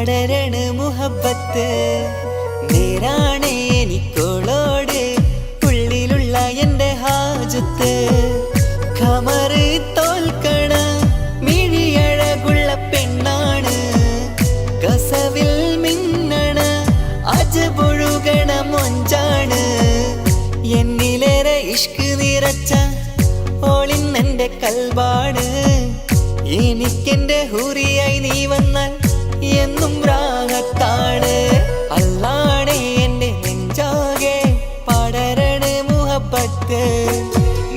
പടരണ മുഹബത്ത് നേരാണ് എനിക്കോളോട് ഉള്ളിലുള്ള എൻ്റെ ഹാജത്ത് ഖമറ് തോൽക്കണ മിഴിയഴകുള്ള പെണ്ണാണ് കസവിൽ മിന്നണ അജബൊഴുകണ മൊഞ്ചാണ് എന്നിലേറെ ഇഷ്ക് നിറച്ച ഓളിന്നെൻ്റെ കൽബാണ് എനിക്കെൻ്റെ ഹൂറിയായി നീ വന്നാൽ എന്നും രാഗത്താണ് അല്ലാണേ എൻ്റെ നെഞ്ചാകെ പടരണ മുഹബത്ത്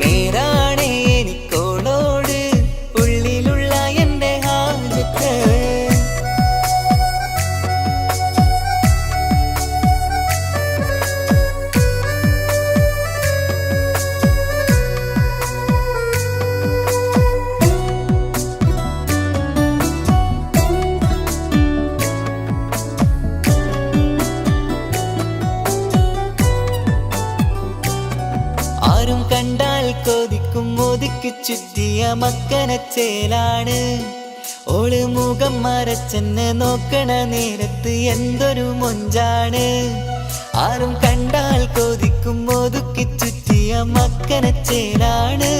നേരാണേ എനിക്കോളോട് ഉള്ളിലുള്ള എൻ്റെ ഹാജത്ത് ആരും കണ്ടാൽ കൊതിക്കും ഒതുക്കി ചുറ്റിയ മക്കനച്ചേലാണ് ഓള് മുഖം മറച്ചെന്നെ നോക്കണ നേരത്ത് എന്തൊരു മൊഞ്ചാണ് ആരും കണ്ടാൽ കൊതിക്കും ഒതുക്കി ചുറ്റിയ മക്കനച്ചേലാണ്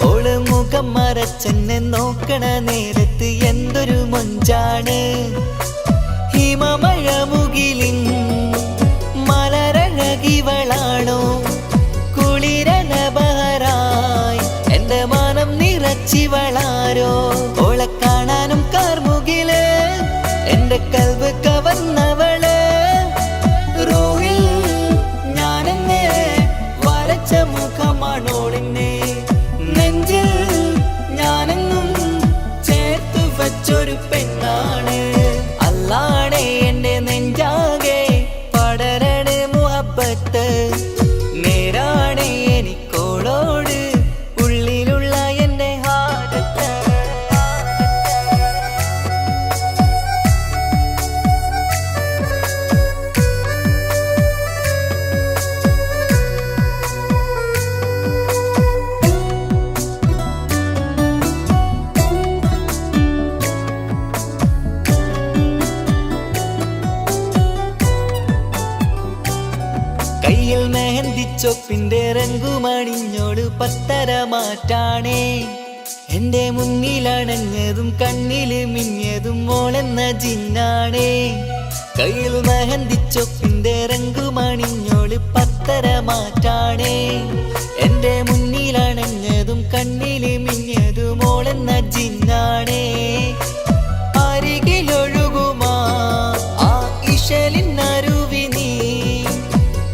ഓള് മുഖം മറച്ചെന്നെ നോക്കണ നേരത്ത് എന്തൊരു മൊഞ്ചാണ് ഹിമമഴ മുകിലിൻ മലരഴകിവളാണോ കുളിരനബഹരായി എൻ്റെ മാനം നിറച്ചിവളാരോ ഓളെ കാണാനും കാർമുകില് എൻ്റെ കൽവ് കവർന്നവള് റൂഹിൽ ഞാനെന്നെ വരച്ച മുഖമാണോളിന്നെ നെഞ്ചിൽ ഞാനെന്നും ചേർത്തു വച്ചൊരു പെണ്ണാണ് അല്ലാണേ എൻ്റെ നെഞ്ചാകെ പടരണ മുഹബത്ത് നേരാണേ എനിക്കോളോട് ഉള്ളിലുള്ള എൻ്റെ ഹാജത്ത് കയ്യിൽ മെഹന്തിച്ചൊപ്പിന്റെ രംഗുമണിഞ്ഞോട് പത്തര മാറ്റാണേ എൻ്റെ മുന്നിലണഞ്ഞതും കണ്ണില് മിന്നിയതും മോളെന്ന ജിന്നാണേ കയ്യിൽ മെഹന്തിച്ചൊപ്പിന്റെ രംഗുമണിഞ്ഞോട് പത്തര മാറ്റാണേ എൻ്റെ മുന്നിലണഞ്ഞതും കണ്ണില് മിന്നിയതും മോളെന്ന ജിന്നാണേ അരികിലൊഴുകുമാ ആ ഇശലിനരുവി നീ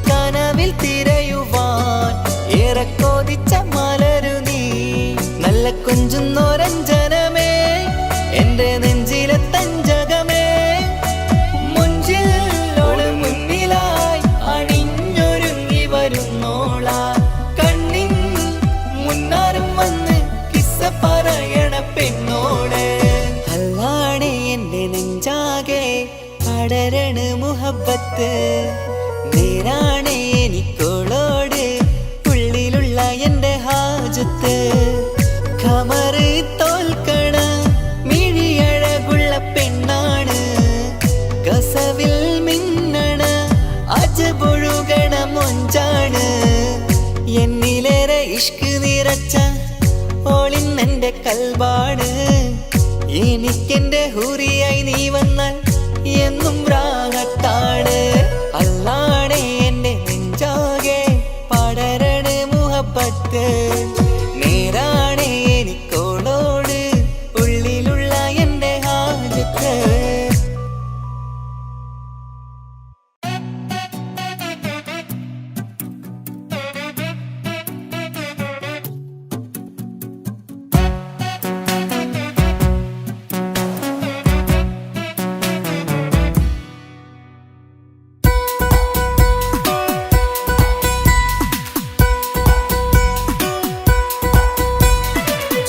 കനവിൽ തിരയുവാൻ ഏറെ കൊതിച്ച മലരു നീ നല്ല കുഞ്ചുന്നോരഞ്ജനമേ എൻ്റെ നെഞ്ചിലെ തഞ്ചകമേ മുഞ്ചിൽ ഓള് മുന്നിലായി അണിഞ്ഞൊരുങ്ങി വരുന്നോള കണ്ണിൻ മുന്നാരും വന്ന് കിസ്സ പറയണ പെണ്ണോട് അല്ലാണേ എൻ്റെ നെഞ്ചാകെ പടരണ മുഹബത്ത് നേരാണേ എനിക്കോളോട് ഉള്ളിലുള്ള എൻ്റെ ഹാജത്ത് ഖമറ് തോൽക്കണ മിഴിയഴകുള്ള പെണ്ണാണ് കസവിൽ മിന്നണ അജബൊഴുകണ മൊഞ്ചാണ് എന്നിലേറെ ഇഷ്ക് നിറച്ച ഓളിന്നെൻ്റെ കൽബാണ് എനിക്കെൻ്റെ ഹൂറിയായി നീ വന്നാൽ എന്നും രാഗത്താണ് അല്ലാണേ എൻ്റെ നെഞ്ചാകെ പടരണ മുഹബത്ത് നേരാണേ എനിക്കോളോട് ഉള്ളിലുള്ള എൻ്റെ ഹാജത്ത്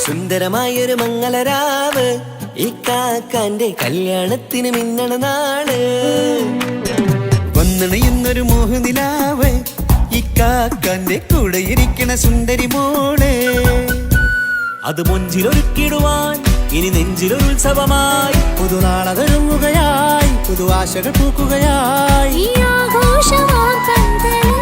സുന്ദരമായൊരു മംഗളരാവ് ഈ കാക്കാന്റെ കല്യാണത്തിന് മിന്നണ നാള് വന്നണയുന്നൊരു മോഹനിലാവ് ഈ കാക്കാന്റെ കൂടെ ഇരിക്കണ സുന്ദരി മോള് അത് മൊഞ്ചിലൊരുക്കിടുവാൻ ഇനി നെഞ്ചിലൊരു ഉത്സവമായി. പുതുനാളതൊരുങ്ങുകയായി, പുതുആശകൾ പൂക്കുകയായി. ഈ ആഘോഷമാം പന്തലിൽ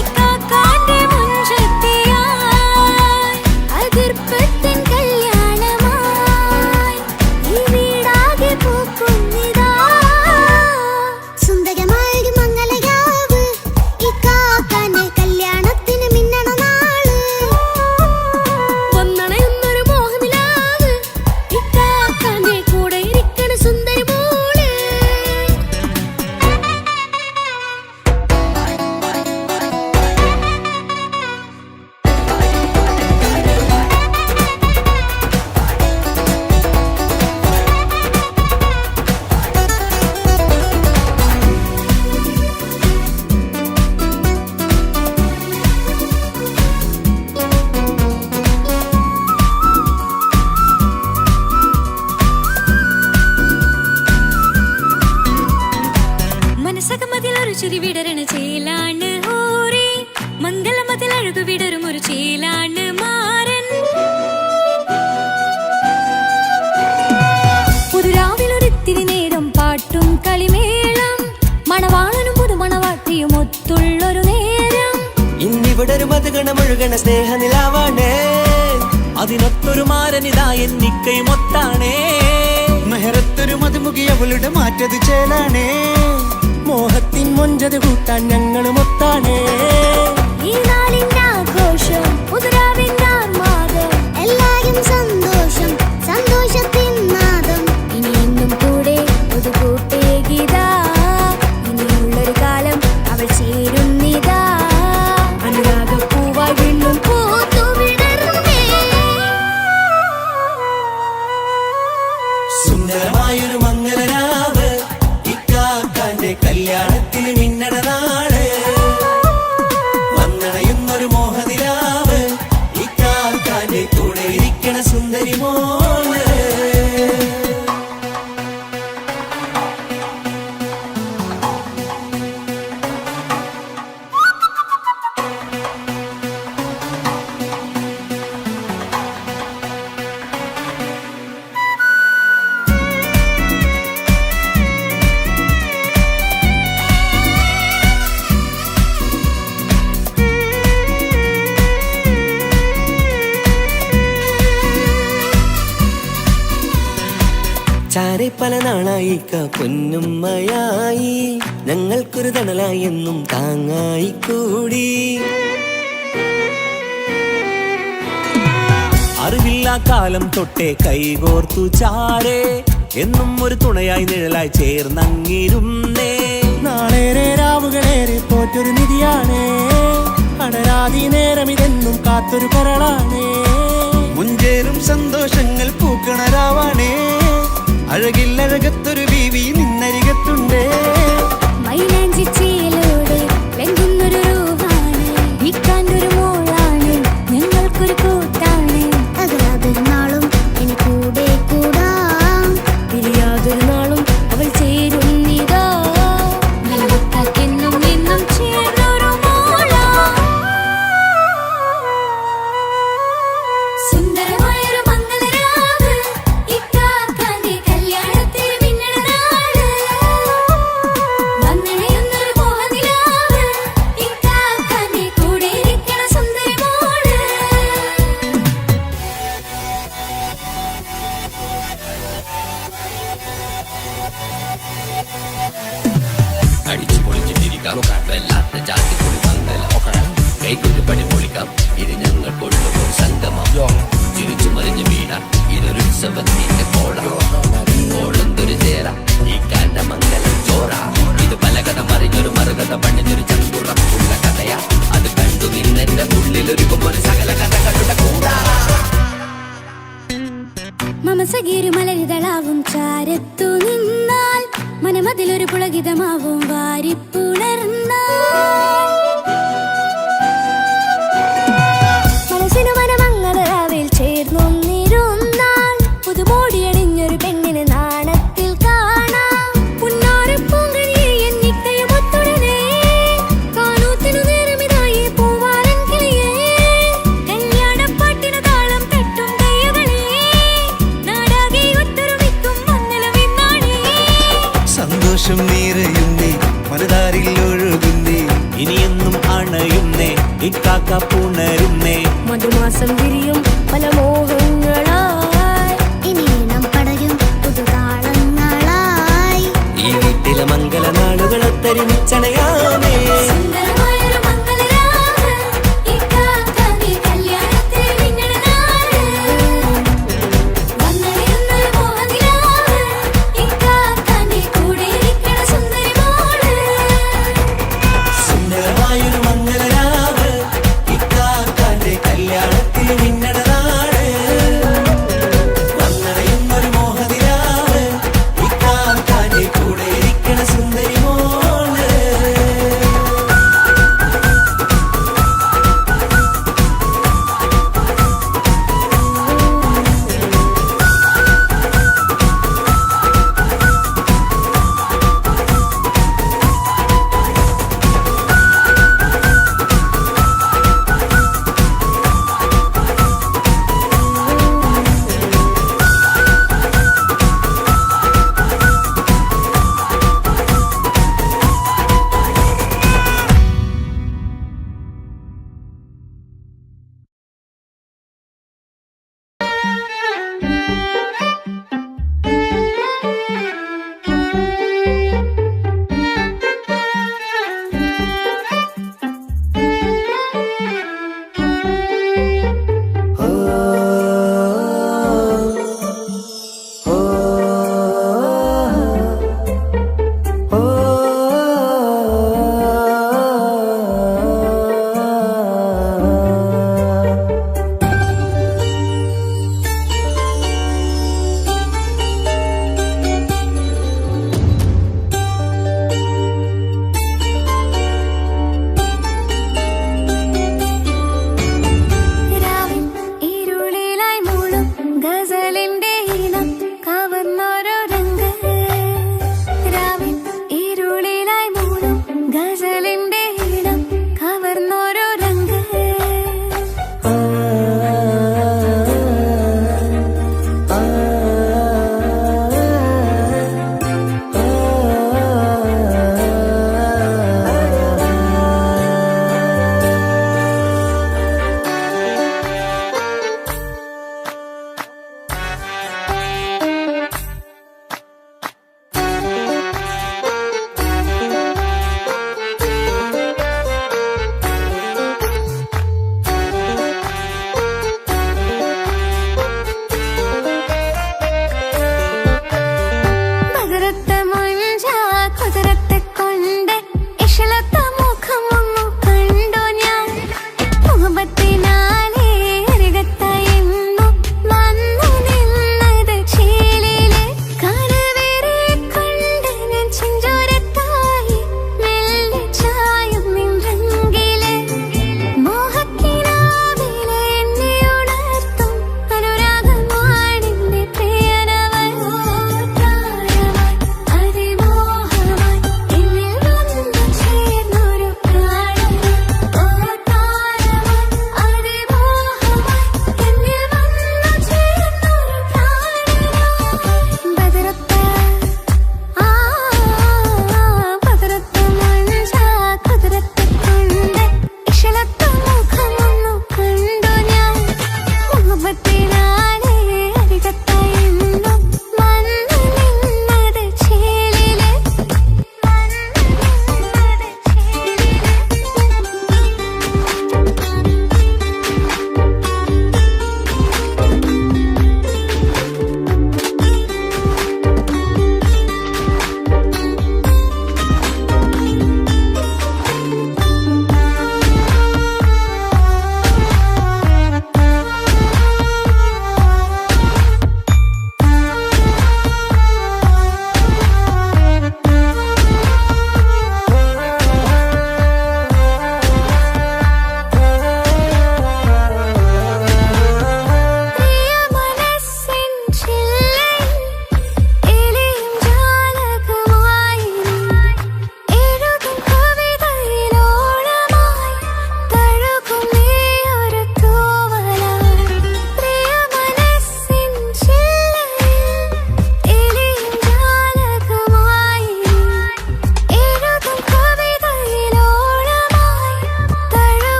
ഇക്കാക്കാന്റെ മുൻചെത്തിയായി അതിർപ്പത്തിൻ കല്യാണമായി ഈ വീടാകെ പൂക്കുന്നിതാ. സുന്ദരമായൊരു മംഗലയാവ് ഇക്കാക്കാന്റെ കല്യാണത്തിന് മിന്നണ നാള്. വന്നണയുന്നൊരു മോഹനിലാവ് ഇക്കാക്കാന്റെ കൂടെ ഇരിക്കണ സുന്ദരി മോള്. മനസ്സകമതിലൊരു ചിരി വിടരണ ചേലാണ് ഹോറി, മംഗളമതിൽ അഴകു വിടരും ഒരു ചേലാണ് മാരൻ. പുതുരാവിലൊരിത്തിരി നേരം പാട്ടും കളിമേളം, മണവാളനും പുതുമണവാട്ടിയും ഒത്തുള്ളൊരു നേരം. ഇന്നിവിടെ ഒരു മധുഗണമൊഴുകണ സ്നേഹനിലാവാണേ, അതിനൊത്തൊരു മാരനിതാ എന്നിക്കയും ഒത്താണേ. മെഹറത്തൊരു മധുമുഖി അവളുടെ മാറ്റത് ചേലാണേ, മോഹത്തിൻ മൊഞ്ചത് കൂട്ടാൻ ഞങ്ങളും ഒത്താണേ. ഈ നാളിന്റെ ആഘോഷം പുതുരാവിന്റെ ആർമാദം, എല്ലാരും സന്തോഷം സന്തോഷത്തിൻ നാദം. ഇനി എന്നും കൂടെ പുതുകൂട്ടേ ഗീതാ, ഇനിയുള്ളൊരു കാലം അവൾ ചേരുന്നിതാ. അനുരാഗപ്പൂവായി വീണ്ടും പൂത്തു വിടർന്നേ. സുന്ദരമായൊരു മംഗലരാവ് ഇക്കാക്കാന്റെ കല്യാണത്തിന് മിന്നണ നാള്. വന്നണയുന്നൊരു മോഹനിലാവ് ഇക്കാക്കാന്റെ കൂടെ ഇരിക്കണ സുന്ദരി മോള്. ചാരെ പല നാളായി പൊന്നുമ്മയായി, ഞങ്ങൾക്കൊരു തണലായി എന്നും താങ്ങായി കൂടി. അറിവില്ലാ കാലം തൊട്ടേ കൈകോർത്തു ചാരേ, എന്നും ഒരു തുണയായി നിഴലായി ചേർന്നങ്ങിരുന്നേ. നാളേറെ രാവുകളേറെ പോറ്റൊരു നിധിയാണേ, അടരാതി നേരം ഇതെന്നും കാത്തൊരു കരളാണേ. മുഞ്ചേറും സന്തോഷങ്ങൾ പൂക്കണരാവാണേ, അഴകില്ലഴകത്തൊരു ബീവി നിന്നരികത്തുണ്ടേ. മൈലാഞ്ചിച്ചേലോടെ ലംഘുന്നൊരു രൂപാണ് ഇക്കാന്റൊരു മോളാണ്, ഞങ്ങൾക്കൊരു കൂട്ടാണ്. അകലാതൊരു നാളും ഇനി കൂടെ കൂടാം, പിരിയാതൊരു നാളും അവൾ ചേരുന്നിതാ. നൽകത്താക്കെന്നും എന്നും ചേർന്നൊരു മോളാ. സുന്ദരമായൊരു മംഗലരാവ് ഇക്കാക്കാന്റെ കല്യാണത്തിന് മിന്നണ നാള്. വന്നണയുന്നൊരു മോഹനിലാവ് ഇക്കാക്കാന്റെ കൂടെ ഇരിക്കണ സുന്ദരി മോള്. അടിച്ചു പൊളിച്ചിട്ടിരിക്കാം, വല്ലാത്ത ജാതി പൊളി മംഗലം. കൈകൊണ്ട് പണി പൊളിക്കാം, ഇത് ഞങ്ങൾ കൊള്ളുമോ സംഗമം. ചിരിച്ചു മറിഞ്ഞു വീണാം, ഇതൊരു ഉത്സവത്തിന്റെ കോളം. കോളന്തൊരു ചേര ഈ കാണ്ട മംഗലം ചോറ. ഇത് പലകഥ മറിഞ്ഞൊരു മറുകഥ പണിഞ്ഞൊരു ചങ്കുറപ്പുള്ള കഥയാ. അത് കണ്ടു നിന്നെന്റെ ഉള്ളിലൊരുക്കും ഒരു സകല കഥകളുടെ കൂടാ. മമസഗീരു മലരിതളാവും ചാരത്തു നിന്നാൽ, മനമതിലൊരു പുളകിതമാവും വാരിപ്പുണർന്നാൽ. മനസ്സിനു മനമംഗലരാവിൽ ചേർന്നൊന്നിരുന്നാൽ, പുതുമോടിയണിഞ്ഞൊരു പെണ്ണിന് നാണത്തിൽ കാണാം. പുന്നാരപ്പൂങ്കണിയെ എന്നിക്കയും ഒത്തുടനെ കാനൂത്തിനു നേരമിതായി പൂവാലൻ കിളിയേ. കല്യാണപ്പാട്ടിനു താളം തട്ടും കൈകളേ, മനതാരിൽ ഒഴുകുന്നേ ഇനിയെന്നും അണയുന്നേ ഇക്കാക്ക പുണരുന്നേ മധുമാസം വിരിയും പല മോഹങ്ങളായി ഇനി നാം പടരും പുതുതാളങ്ങളായി ഈ വീട്ടിലെ മംഗല നാളുകളെ തരിച്ചണയാമേ സുന്ദരമായൊരു മംഗളരാവ് ഇക്കാക്ക നീ കല്യാണത്തിൽ മിന്നണ നാട് വന്നറിയുന്നൊരു മോഹനിലാവ് ഇക്കാക്ക നീ കൂടെ ഇരിക്കണ സുന്ദരി മോള് സുന്ദരമായൊരു മംഗലരാവ് ഇക്കാക്കാന്റെ കല്യാണത്തിൽ മിന്നണനാട് വന്നറിയുന്നൊരു മോഹനിലാവ് ഇക്കാക്കാന്റെ കൂടെ ഇരിക്കണ സുന്ദരി മോള്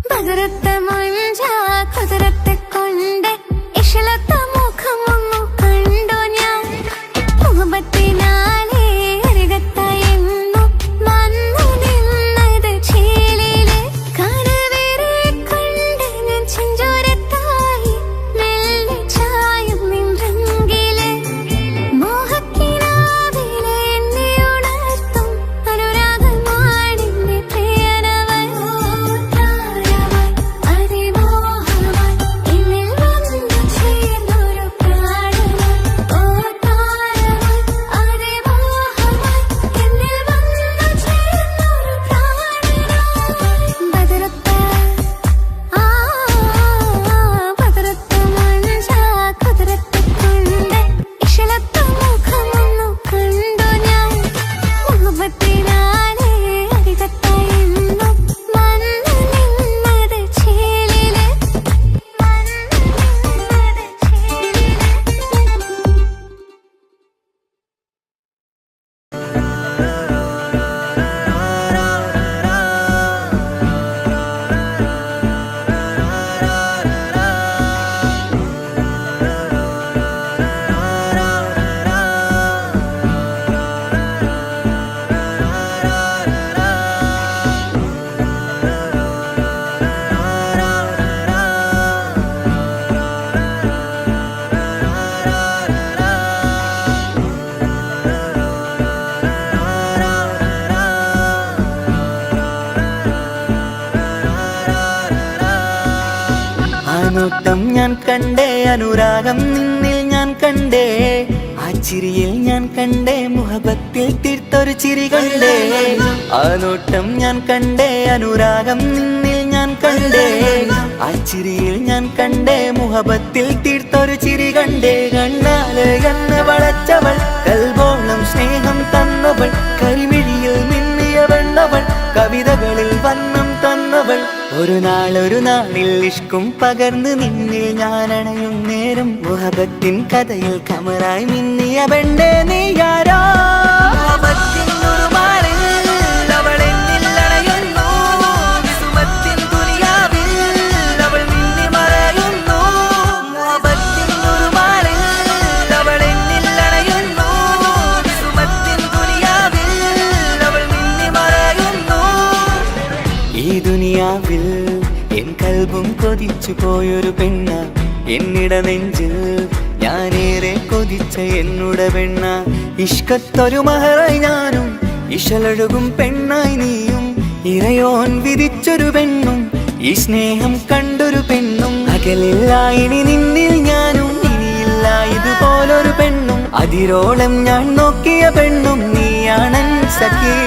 ബദറത്ത മഞ്ച കുതിരത്തെ കൊണ്ട് ഇഷലത്ത മുഖമൊന്നു കണ്ടു ഞാൻ മുഹബത്തിനാലേ അരികത്തായെന്നു വന്നു നിന്നത് ചേലില് കരവേറെ കണ്ട് ഞാൻ ചെഞ്ചോരത്തായി മെല്ലെ ചായും നിൻറെങ്കില് മോഹക്കിനാവിലെ എന്നെ ഉണർത്തും അനുരാഗമാണെന്റെ പ്രിയനവൻ നോട്ടം ഞാൻ കണ്ടേ അനുരാഗം നിന്നിൽ ഞാൻ കണ്ടേ ആ ചിരിയിൽ ഞാൻ കണ്ടേ മുഹബത്തിൽ തീർത്തൊരു ചിരി കണ്ടേ ആ നോട്ടം ഞാൻ കണ്ടേ അനുരാഗം നിന്നിൽ ഞാൻ കണ്ടേ ആ ചിരിയിൽ ഞാൻ കണ്ടേ മുഹബത്തിൽ തീർത്തൊരു ചിരി കണ്ടേ കണ്ണാല് എന്നെ വളച്ചവൾ കൽബോളം സ്നേഹം തന്നവൾ കരിമിഴിയിൽ മിന്നിയ വെണ്ണവൾ കവിതകളിൽ വന്നം തന്നവൾ ഒരു നാളിൽ ഇഷ്കും പകർന്ന് നിന്നിൽ ഞാൻ അണയും നേരം മുഹബത്തിൻ കഥയിൽ കമറായി മിന്നിയ പെണ്ണേ നീയാരോ ഈ ദുനിയാവിൽ എൻ കൽബും കൊതിച്ചു പോയൊരു പെണ്ണ എന്നിട നെഞ്ചിൽ ഞാനേറെ കൊതിച്ച എന്നുട പെണ്ണ ഇഷ്കത്തൊരു മഹറായി ഞാനും ഇശലൊഴുകും പെണ്ണായി നീയും ഇറയോൻ വിധിച്ചൊരു പെണ്ണും ഈ സ്നേഹം കണ്ടൊരു പെണ്ണും അകലില്ല ഇനി നിന്നിൽ ഞാനും ഇനിയില്ല ഇതുപോലൊരു പെണ്ണും അതിരോളം ഞാൻ നോക്കിയ പെണ്ണും നീയാണൻ സഖീ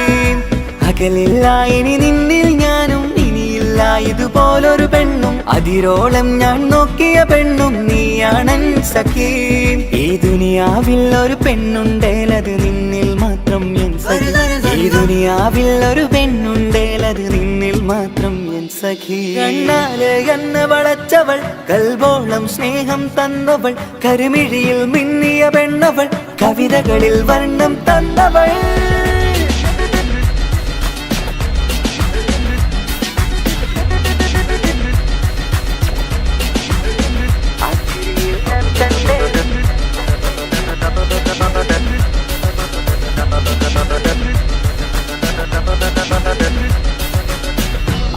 അകലില്ല ഇനി നിന്നിൽ ഞാനും ഇനിയില്ല ഇതുപോലൊരു പെണ്ണും അതിരോളം ഞാൻ നോക്കിയ പെണ്ണും നീയാണൻ സഖീ ഈ ദുനിയാവിൽ ഒരു പെണ്ണുണ്ടേലത് നിന്നിൽ മാത്രം എൻ സഖി ഈ ദുനിയാവിൽ ഒരു പെണ്ണുണ്ടേലത് നിന്നിൽ മാത്രം എൻ സഖി കണ്ണാല് എന്നെ വളച്ചവൾ കൽബോളം സ്നേഹം തന്നവൾ കരുമിഴിയിൽ മിന്നിയ പെണ്ണവൾ കവിതകളിൽ വർണ്ണം തന്നവൾ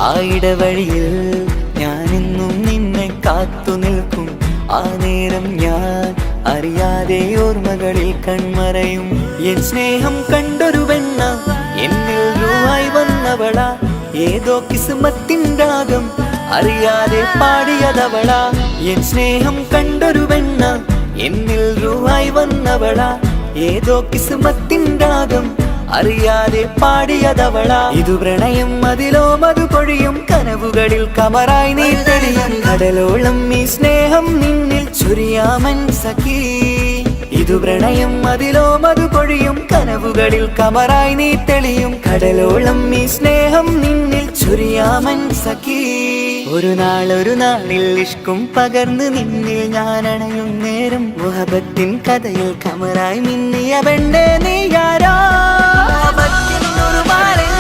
ആ ഇടവഴിയിൽ ഞാനെന്നും നിന്നെ കാത്തു നിൽക്കും ആ നേരം ഞാൻ അറിയാതെ ഓർമ്മകളിൽ കൺമറയും എൻ സ്നേഹം കണ്ടൊരു പെണ്ണ എന്നിൽ രൂപായി വന്നവള ഏതോ കിസ്മത്തിൻ രാഗം അറിയാതെ പാടിയതവള എൻ സ്നേഹം കണ്ടൊരു പെണ്ണ എന്നിൽ രൂപായി വന്നവള ഏതോ കിസ്മത്തിൻ രാഗം അറിയാതെ പാടിയതവള ഇതു പ്രണയം അതിലോ മധു പൊഴിയും കനവുകളിൽ കമറായി നീ തെളിയും കടലോളം ഈ സ്നേഹം നിന്നിൽ ചൊരിയാമൻ സഖീ ഇതു പ്രണയം അതിലോ മധു പൊഴിയും കനവുകളിൽ കമറായി നീ തെളിയും കടലോളം ഈ സ്നേഹം നിന്നിൽ ചൊരിയാമൻ സഖീ ഒരു നാളിൽ ഇഷ്കും പകർന്ന് നിന്നിൽ ഞാൻ അണയും നേരം മുഹബത്തിൻ കഥയിൽ കമറായി മിന്നിയ പെണ്ണേ നീയാരോ ഒരു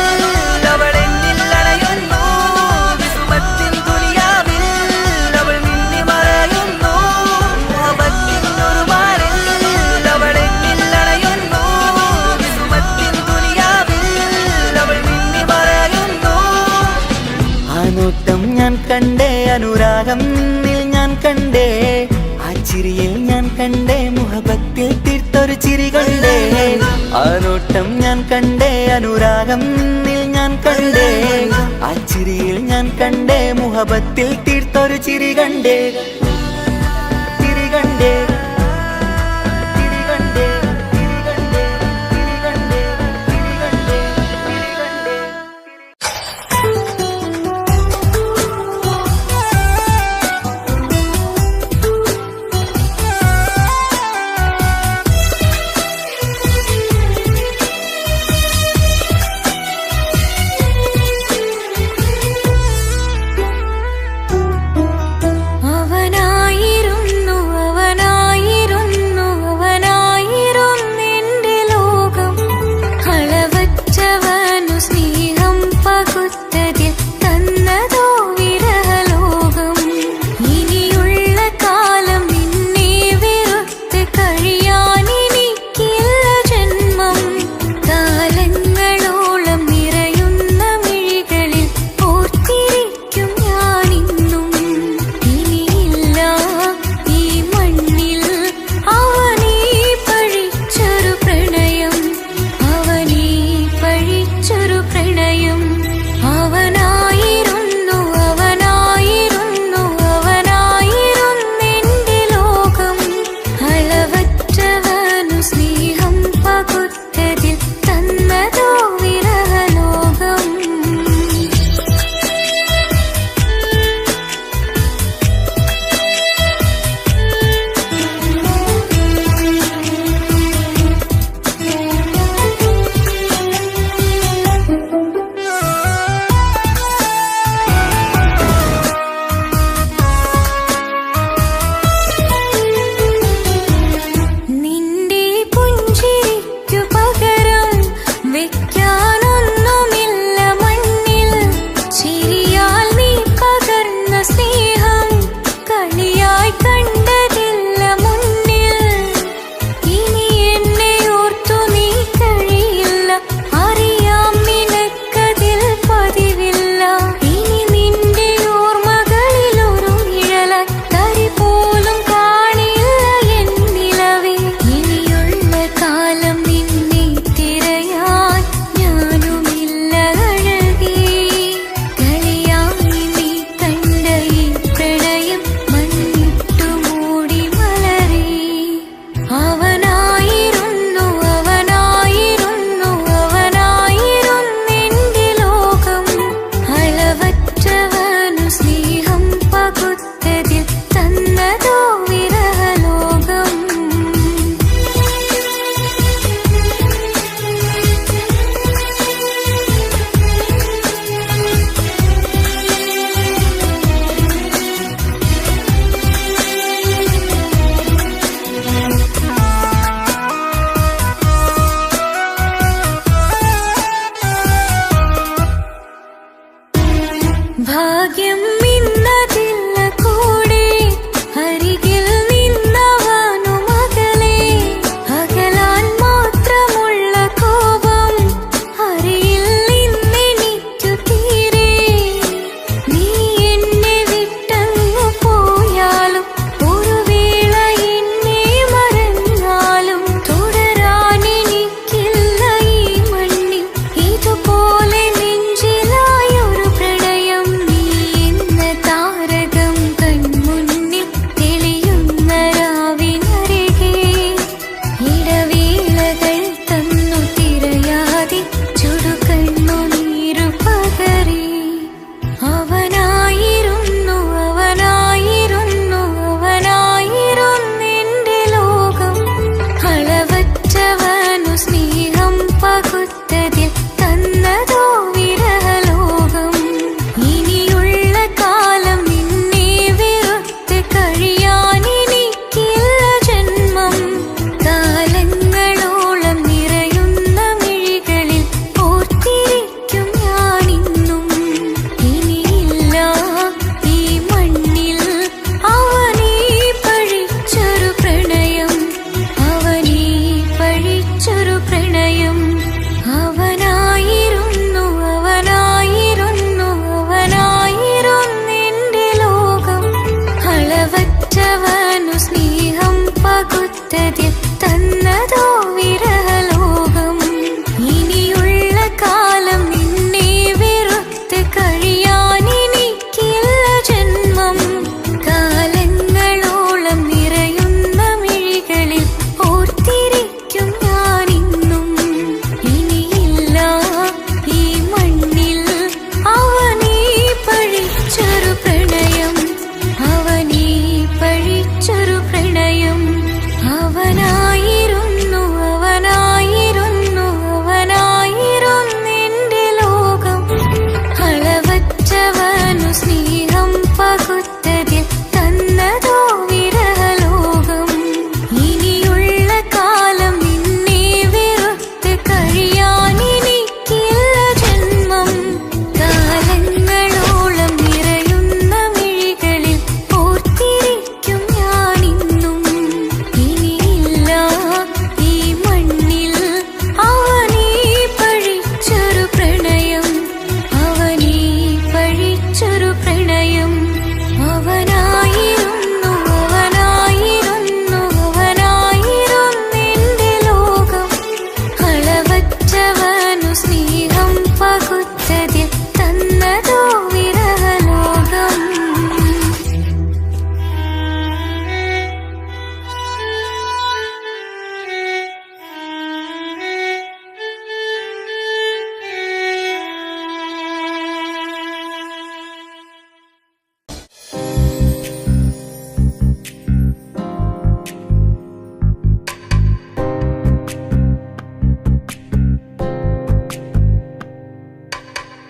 നോട്ടം ഞാൻ കണ്ടേ, അനുരാഗം നിന്നിൽ ഞാൻ കണ്ടേ, ആ ചിരിയിൽ ഞാൻ കണ്ടേ, മുഹബത്തിൽ തീർത്തൊരു ചിരി കണ്ടേ. ആ നോട്ടം ഞാൻ കണ്ടേ, അനുരാഗം നിന്നിൽ ഞാൻ കണ്ടേ, ആ ചിരിയിൽ ഞാൻ കണ്ടേ, മുഹബത്തിൽ തീർത്തൊരു ചിരി കണ്ടേ, ചിരി കണ്ടേ.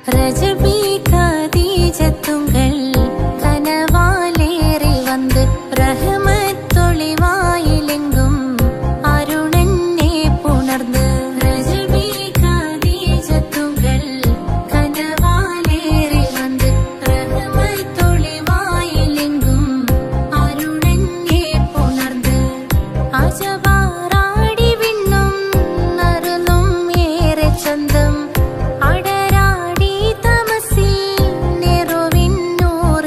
രജബി ഖദീജത്തുങ്കൾ കനവാലേറി വന്ന് റഹ്മത്തൊളിവായിലെങ്കും അരുണനെ പുണർന്ന് രജബി ഖദീജത്തുങ്കൾ കനവാലേറി വന്ന് റഹ്മത്തൊളിവായിലെങ്കും അരുണനെ പുണർന്ന് അജവാറാടി വിണ്ണും നറുന്നും ഏറെ ചന്തം അടരാടി തമസിൽ നെറുവിന്നൂർ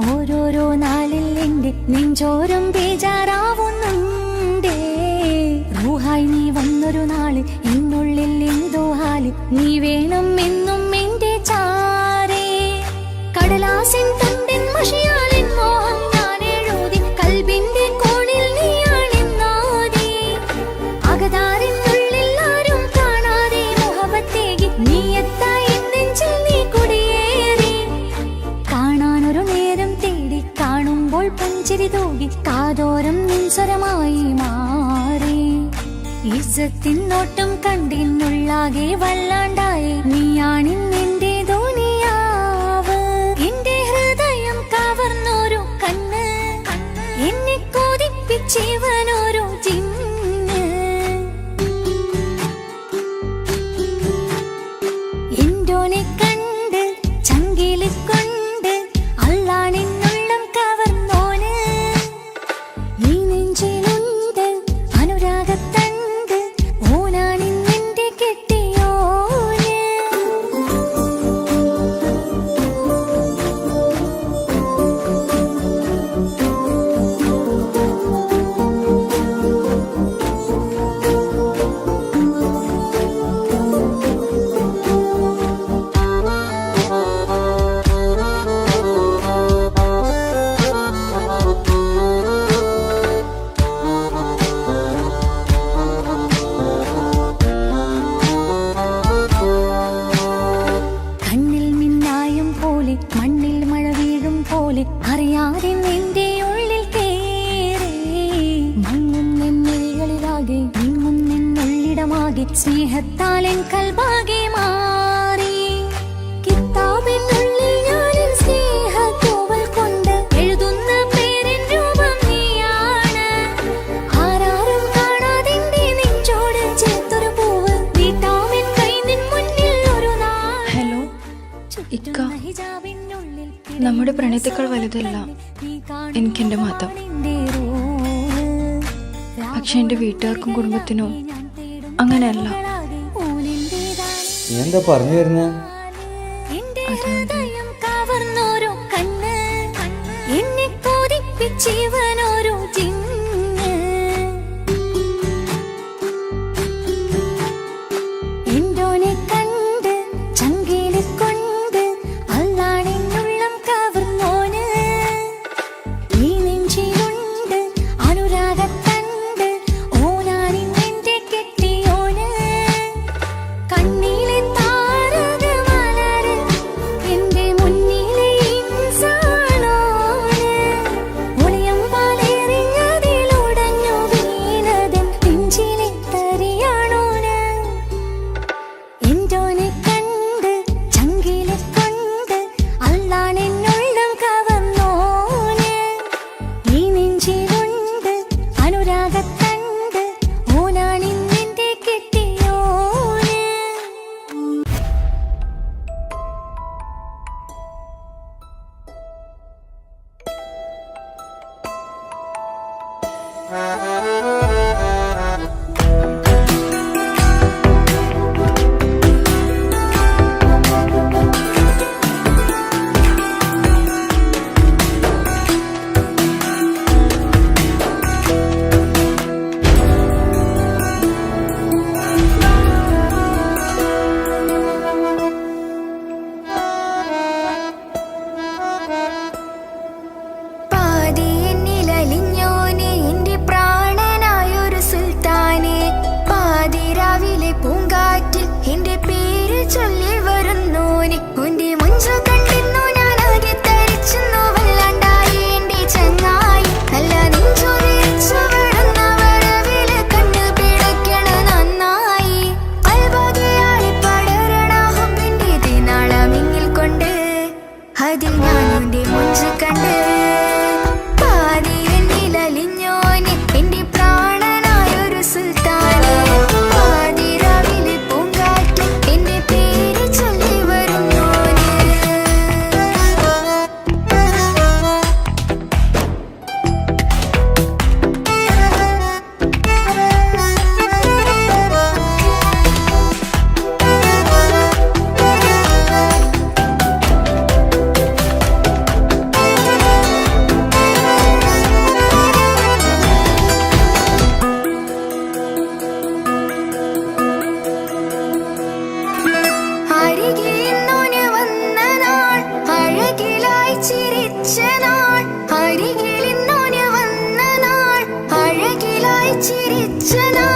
ഓരോരോ നാളിൽ എന്റെ നെഞ്ചോരം ബേജാറാവുന്നുണ്ടേ. റൂഹായി നീ വന്നൊരു നാള് എന്നുള്ളിൽ എന്തോ ഹാല്, നീ വേണം എന്നും എന്റെ ചാരേ. കടലാസിൻ തണ്ടിൻ മഷിയാലിൻ മോഹം ഞാൻ എഴുതി, കൽബിന്റെ കോണിൽ നീയാണെന്നാതി. അകതാരിനുള്ളിൽ ആരും കാണാതെ മുഹബത്തേകി നീ എത്തായി നെഞ്ചിൽ നീ കുടിയേറി. കാണാനൊരു നേരം തേടി കാണുമ്പോൾ പുഞ്ചിരി തൂകി കാതോരം നിൻസ്വരമായി മാറി. ഇസ്സത്തിൻ നോട്ടം കണ്ടിന്നുള്ളാകെ വല്ലാണ്ടായി, നീയാണിന്നെന്റെ ദുനിയാവ്. എന്റെ ഹൃദയം കവർന്നോരു കണ്ണ്, എന്നെ കൊതിപ്പിച്ചിവനോരു ജിന്ന്. എന്തോനെ കണ്ട് ചങ്കില് കൊണ്ട് അല്ലാണെന്നുള്ളം കവർന്നോന്. ഈ നെഞ്ചിലുണ്ട് അനുരാഗത്തണ്ട്, ഓനാണിന്നെന്റെ കെട്ടിയോന്. കണ്ണിൽ മിന്നായം പോലെ മണ്ണിൽ മഴ വീഴും പോലെ അറിയാതെ നിന്റെ ഉള്ളിൽ കേറി. മങ്ങുന്നെന്നുള്ളിലാകെ നീങ്ങുന്നെന്നുള്ളിടമാകെ സ്നേഹത്താലെൻ കൽബാകെ മാറി. കിതാബിനുള്ളിൽ ഞാനെൻ സ്നേഹത്തൂവൽ കൊണ്ട് എഴുതുന്ന പേരിൻ രൂപം നീയാണ്. ആരാരും കാണാതെന്റെ നെഞ്ചോട് ചേർത്തൊരു പൂവ് നീട്ടാമെൻ കൈ നിൻ മുന്നിൽ ഒരു നാൾ. ഹലോ ഇക്ക, നമ്മുടെ പ്രണയത്തേക്കാൾ വലുതല്ല എനിക്കെന്റെ മതം. പക്ഷെ എന്റെ വീട്ടുകാർക്കും കുടുംബത്തിനും അങ്ങനെയല്ല. നീ എന്താ പറഞ്ഞു വരുന്നേ? കവർന്നോരോ കണ്ണ്, എന്നെ കൊതിപ്പിച്ചിവനോരോ ജിന്ന്. എന്തോനെ കണ്ട് ചങ്കില് കൊണ്ട് അല്ലാണെന്നുള്ളം കവർന്നോന്. ഈ നെഞ്ചിലുണ്ട് അനുരാഗത്തണ്ട്, ഓനാണിന്നെന്റെ കെട്ടിയോന്. കണ്ണിലെ താരകമലര് എന്റെ മുന്നിലെ ഇൻസാണോന്. ഒളിയം പാലെറിഞ്ഞതിലുടഞ്ഞു വീണതൻ നെഞ്ചിലെ തരിയാണോന്. എന്തോനെ കണ്ട് ചങ്കിലെ കൊണ്ട് അല്ലാണെന്നുള്ളം കവർന്നോന്. ഈ നെഞ്ചിലുണ്ട് അനുരാഗത്തണ്ട്, ഓനാണിന്നെന്റെ കെട്ടിയോന്. പാതിയെന്നിലലിഞ്ഞോനെ എന്റെ പ്രാണനായൊരു സുൽത്താനെ. പാതിരാവിലെ പൂങ്കാറ്റിൽ എന്റെ പേര് ചൊല്ലി വരുന്നോനെ. ഉന്റെ മുഞ്ചു കണ്ടിരുന്നു ഞാനാകെ തരിച്ചെന്നു വല്ലാണ്ടായി എന്റെ ചങ്ങായി. നല്ല നെഞ്ചു വിരിച്ചു വിടുന്ന വരവില് കണ്ണു പിടയ്ക്കണ നന്നായി. കൽബാകെയാളി പടരണ ഹുബിന്റെ ദിനാളമിങ്ങിൽ കൊണ്ട് അതിൽ ഞാനുന്റെ മുഞ്ചു കണ്ട്. പാതിയെന്നിലലിഞ്ഞോനെ എന്റെ പ്രാണനായൊരു സുൽത്താനെ. പാതിരാവിലെ പൂങ്കാറ്റിൽ എന്റെ പേര് ചൊല്ലി വരുന്നോനെ. ിലും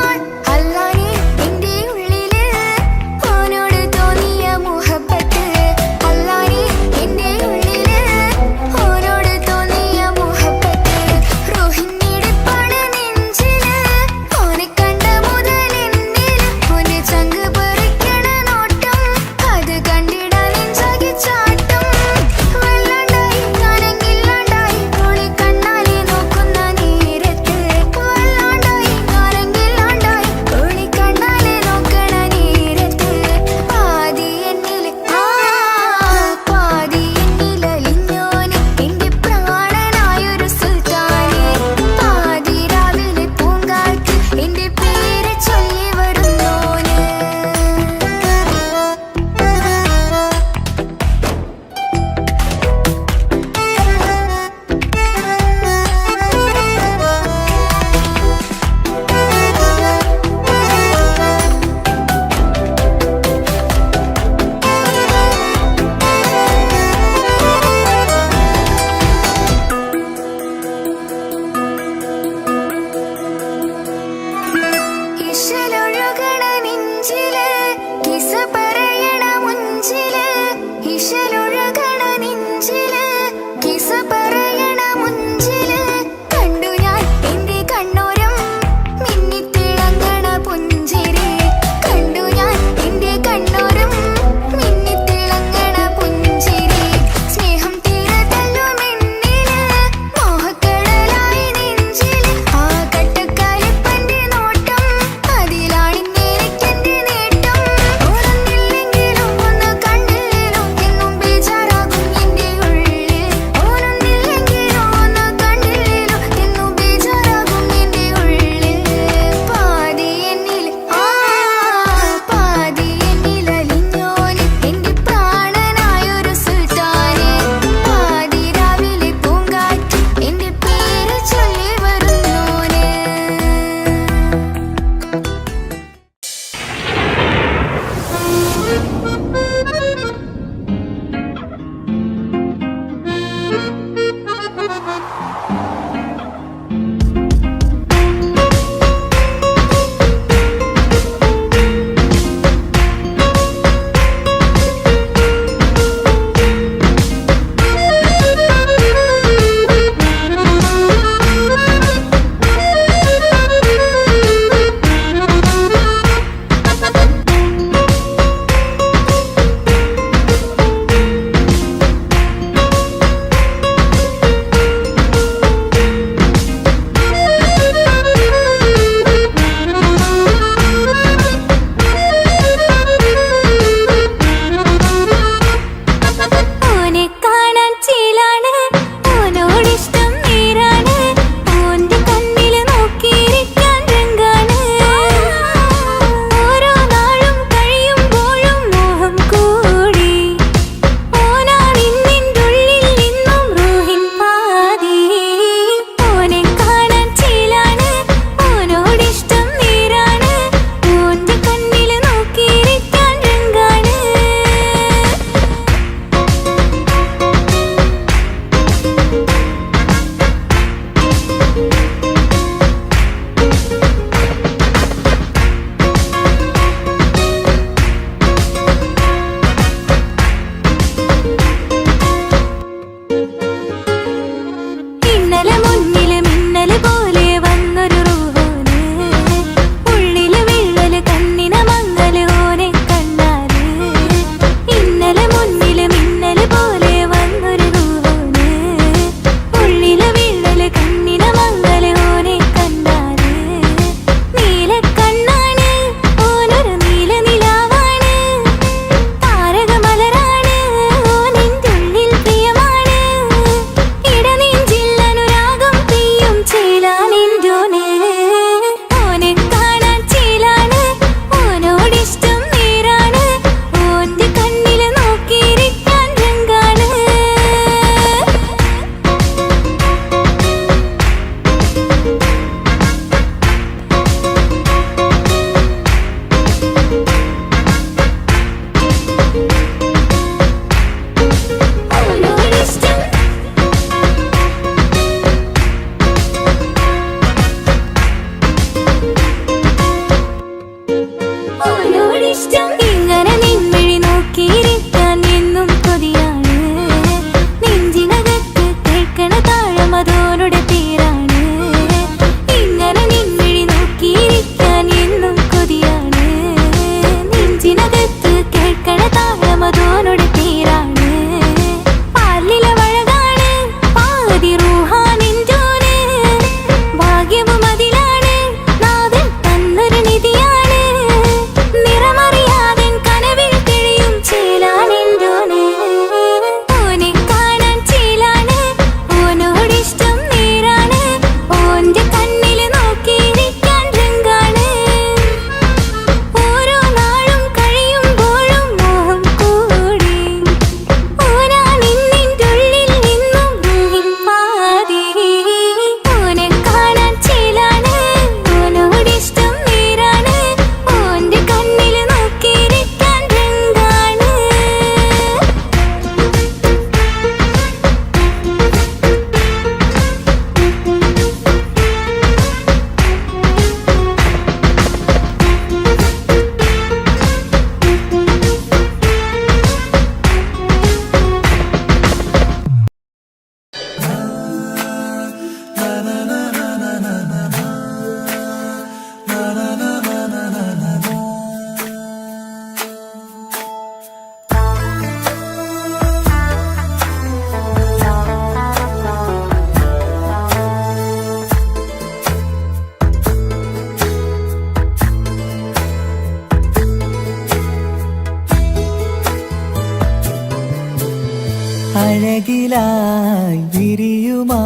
അഴകിലായി വിരിയുമാ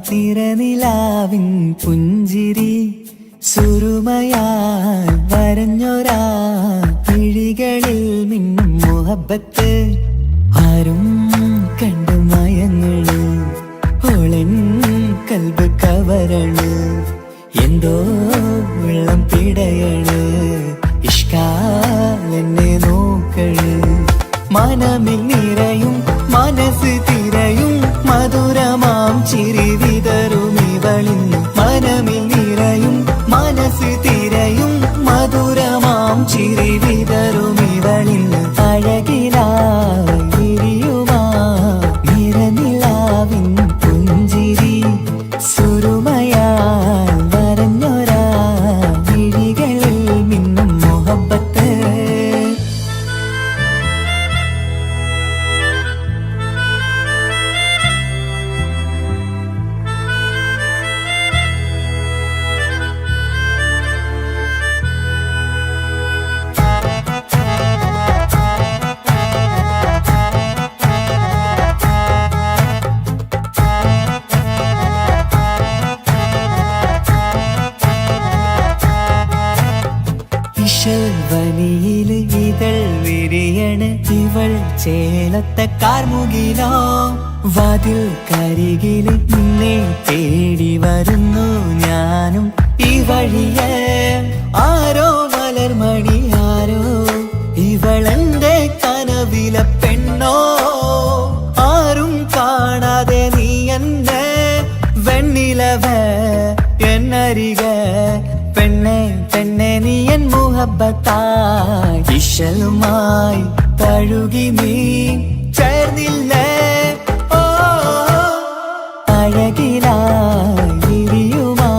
തിരനിലാവിൻ പുഞ്ചിരി സുറുമയായി വരഞ്ഞൊരാ കിഴികളിൽ മിന്നും മുഹബത്ത് ആരും കണ്ടു മയങ്ങള് ഓളൻ കൽബ് കവരണ് എന്തോ വെള്ളം പിടയണ് ഇഷ്കാലെന്നെ നോക്കള് മനമിൽ നിറയും മനസ്സ് തിരയും മധുരമാം ചിരി വിതറും ഇവളിന്ന് മനമിൽ നിറയും മനസ്സ് തിരയും മധുരമാം ചിരി വിതറും ഇവളിന്ന് അഴകിലായി വിരിയുമാ നിറനിലാവിൻ പുഞ്ചിരി സുറുമയാൽ വരഞ്ഞൊരാ വിഴികളിൽ മിന്നും മുഹബത്ത് വനിയില് ഇതൾ വിരിയണ് ഇവൾ ചേലത്തെ കാർമുകിലോ വാതിൽ കരികില് നിന്നെ തേടി വരുന്നു ഞാനും ഈ വഴിയെ ആരോ മലർമണി ആരോ ഇവളെന്റെ കനവിലെ പെണ്ണോ ആരും കാണാതെ നീ എന്നെ വെണ്ണിലവ എന്നരിക പെണ്ണെ പെണ്ണെ നീ എൻ മുഹബത്തായി ഇശലുമായി തഴുകി നീ ചേർന്നില്ലേ ഓ അഴകിലായി വിരിയുമാ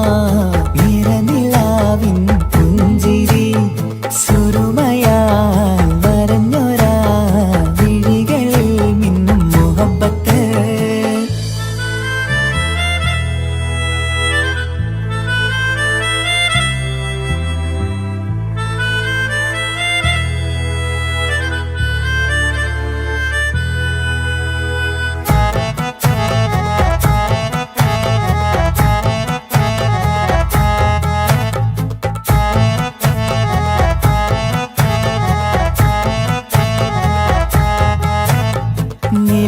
നിറനിലാവിൻ പുഞ്ചിരി സുറുമയാൽ വരഞ്ഞൊരാ വിഴികളിൽ മിന്നും മുഹബത്ത്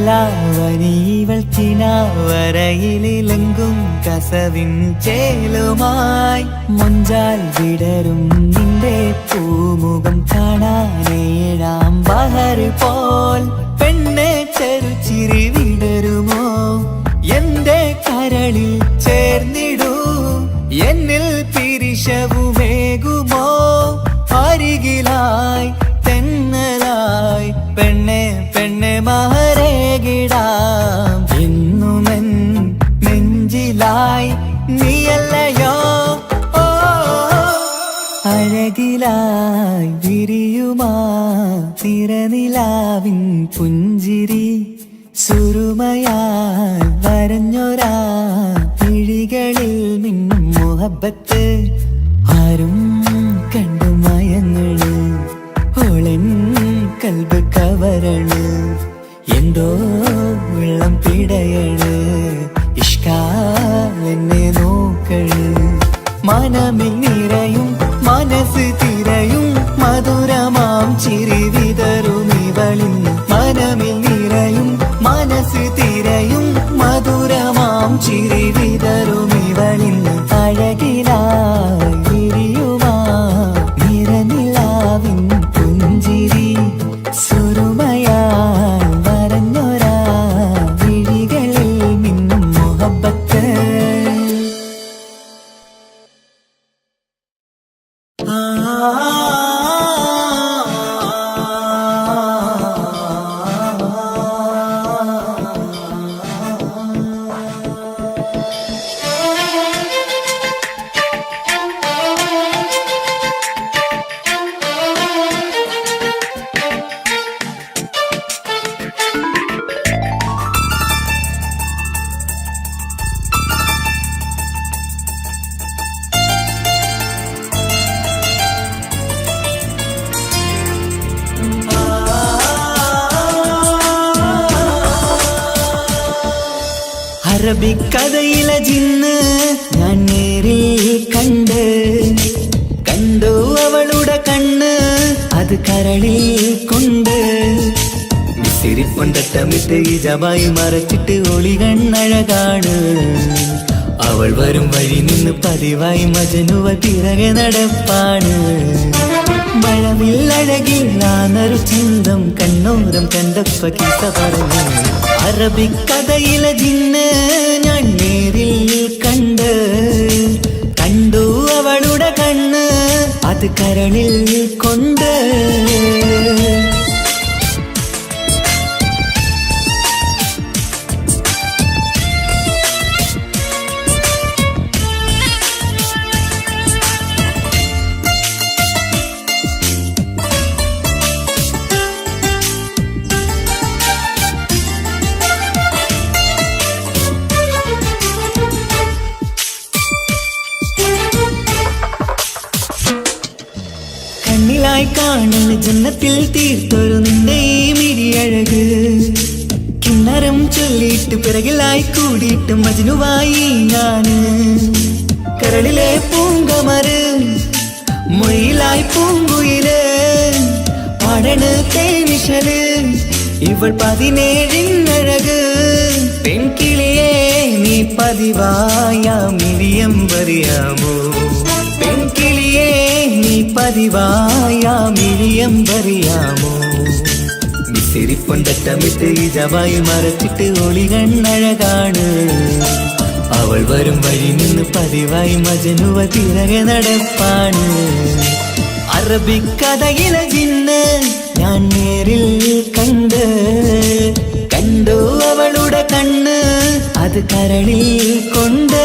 നിലാവനിവൾ കിനാവരയിലെങ്കും കസവിൻ ചേലുമായി മൊഞ്ചാൽ വിടരും നിന്റെ പൂമുഖം കാണാനേഴാം ബഹർ പോൽ പെണ്ണെ ചെറുചിരി വിടരുമോ എന്റെ കരളിൽ ചേർന്നിടൂ എന്നിൽ പിരിശവുമേകുമോ അരികിലായി തെന്നലായി പെണ്ണെ പെണ്ണെ മഹരേകിടാം എന്നുമെൻ നെഞ്ചിലായി നീയല്ലയോ ഓ അഴകിലായി വിരിയുമാ തിരനിലാവിൻ പുഞ്ചിരി സുറുമയാൽ വരഞ്ഞൊരാ കിഴികളിൽ മിന്നും മുഹബത്ത് ആരും കണ്ടു മയങ്ങള് ഓളൻ കൽബ് കവരണ് എന്തോ വെള്ളം പിടയണ് ഇഷ്കാലെന്നെ നോക്കള് മനമിൽ നിറയും മനസ്സ് തിരയും മധുരമാം ചിരി വിതറും ഇവളിന്ന് മനമിൽ നിറയും മനസ്സ് തിരയും മധുരമാം ചിരി വിതറും ഇവളിന്ന് അഴകിലായി വിരിയുമാ നിറനിലാവിൻ പുഞ്ചിരി സുറുമയാൽ വരഞ്ഞൊരാ വിഴികളിൽ മിന്നും മുഹബത്ത് ആ അറബിക്കഥയിലെ ജിന്ന് ഞാൻ നേരിൽ കണ്ടു അവളുടെ കണ്ണ് അത് കരളിൽ കൊണ്ട് സിരിപ്പൊണ്ടട്ടമിട്ട് ഇജബായി മറച്ചിട്ട് ഒളി കണ്ണഴകാണ് അവൾ വരും വഴി നിന്ന് പതിവായി മജനുവ തിരകെ നടപ്പാണ് മഴവില്ലഴകിൽ നാനൊരു ചിന്തം കണ്ണോരം കണ്ടപ്പ കീസ പറഞ്ഞു അറബിക്കഥയിലെ ജിന്ന് ഞാൻ നേരിൽ കണ്ടു അവളുടെ കണ്ണ് അത് കരളിൽ കൊണ്ട് കാണുന്ന ജന്നത്തിൽ തീർത്തൊരു നിന്റെ ഈ മിഴിയഴക് കിന്നരം ചൊല്ലിയിട്ട് പിറകിലായി കൂടിയിട്ട് മജ്നുവായി ഞാന് കരളിലെ പൂങ്കമര് മൊയിലായി പൂങ്കുയില് പാടണ് തേനിശല് ഇവൾ 17 പെൺകിളിയെ നീ പതിവായ മിഴിയം പറയാമോ പെൺകിളിയെ നീ പതിവായ മിഴിയം പറയാമോ മിസിരിപ്പൊണ്ടട്ടമിട്ട് ഇജബായി മറച്ചിട്ട് ഒളി കണ്ണഴകാണ് അവൾ വരും വഴി നിന്ന് പതിവായി മജനുവ തിരകെ നടപ്പാണ് അറബിക്കഥയിലെ ജിന്ന് ഞാൻ നേരിൽ കണ്ടു അവളുടെ കണ്ണ് അത് കരളിൽ കൊണ്ട്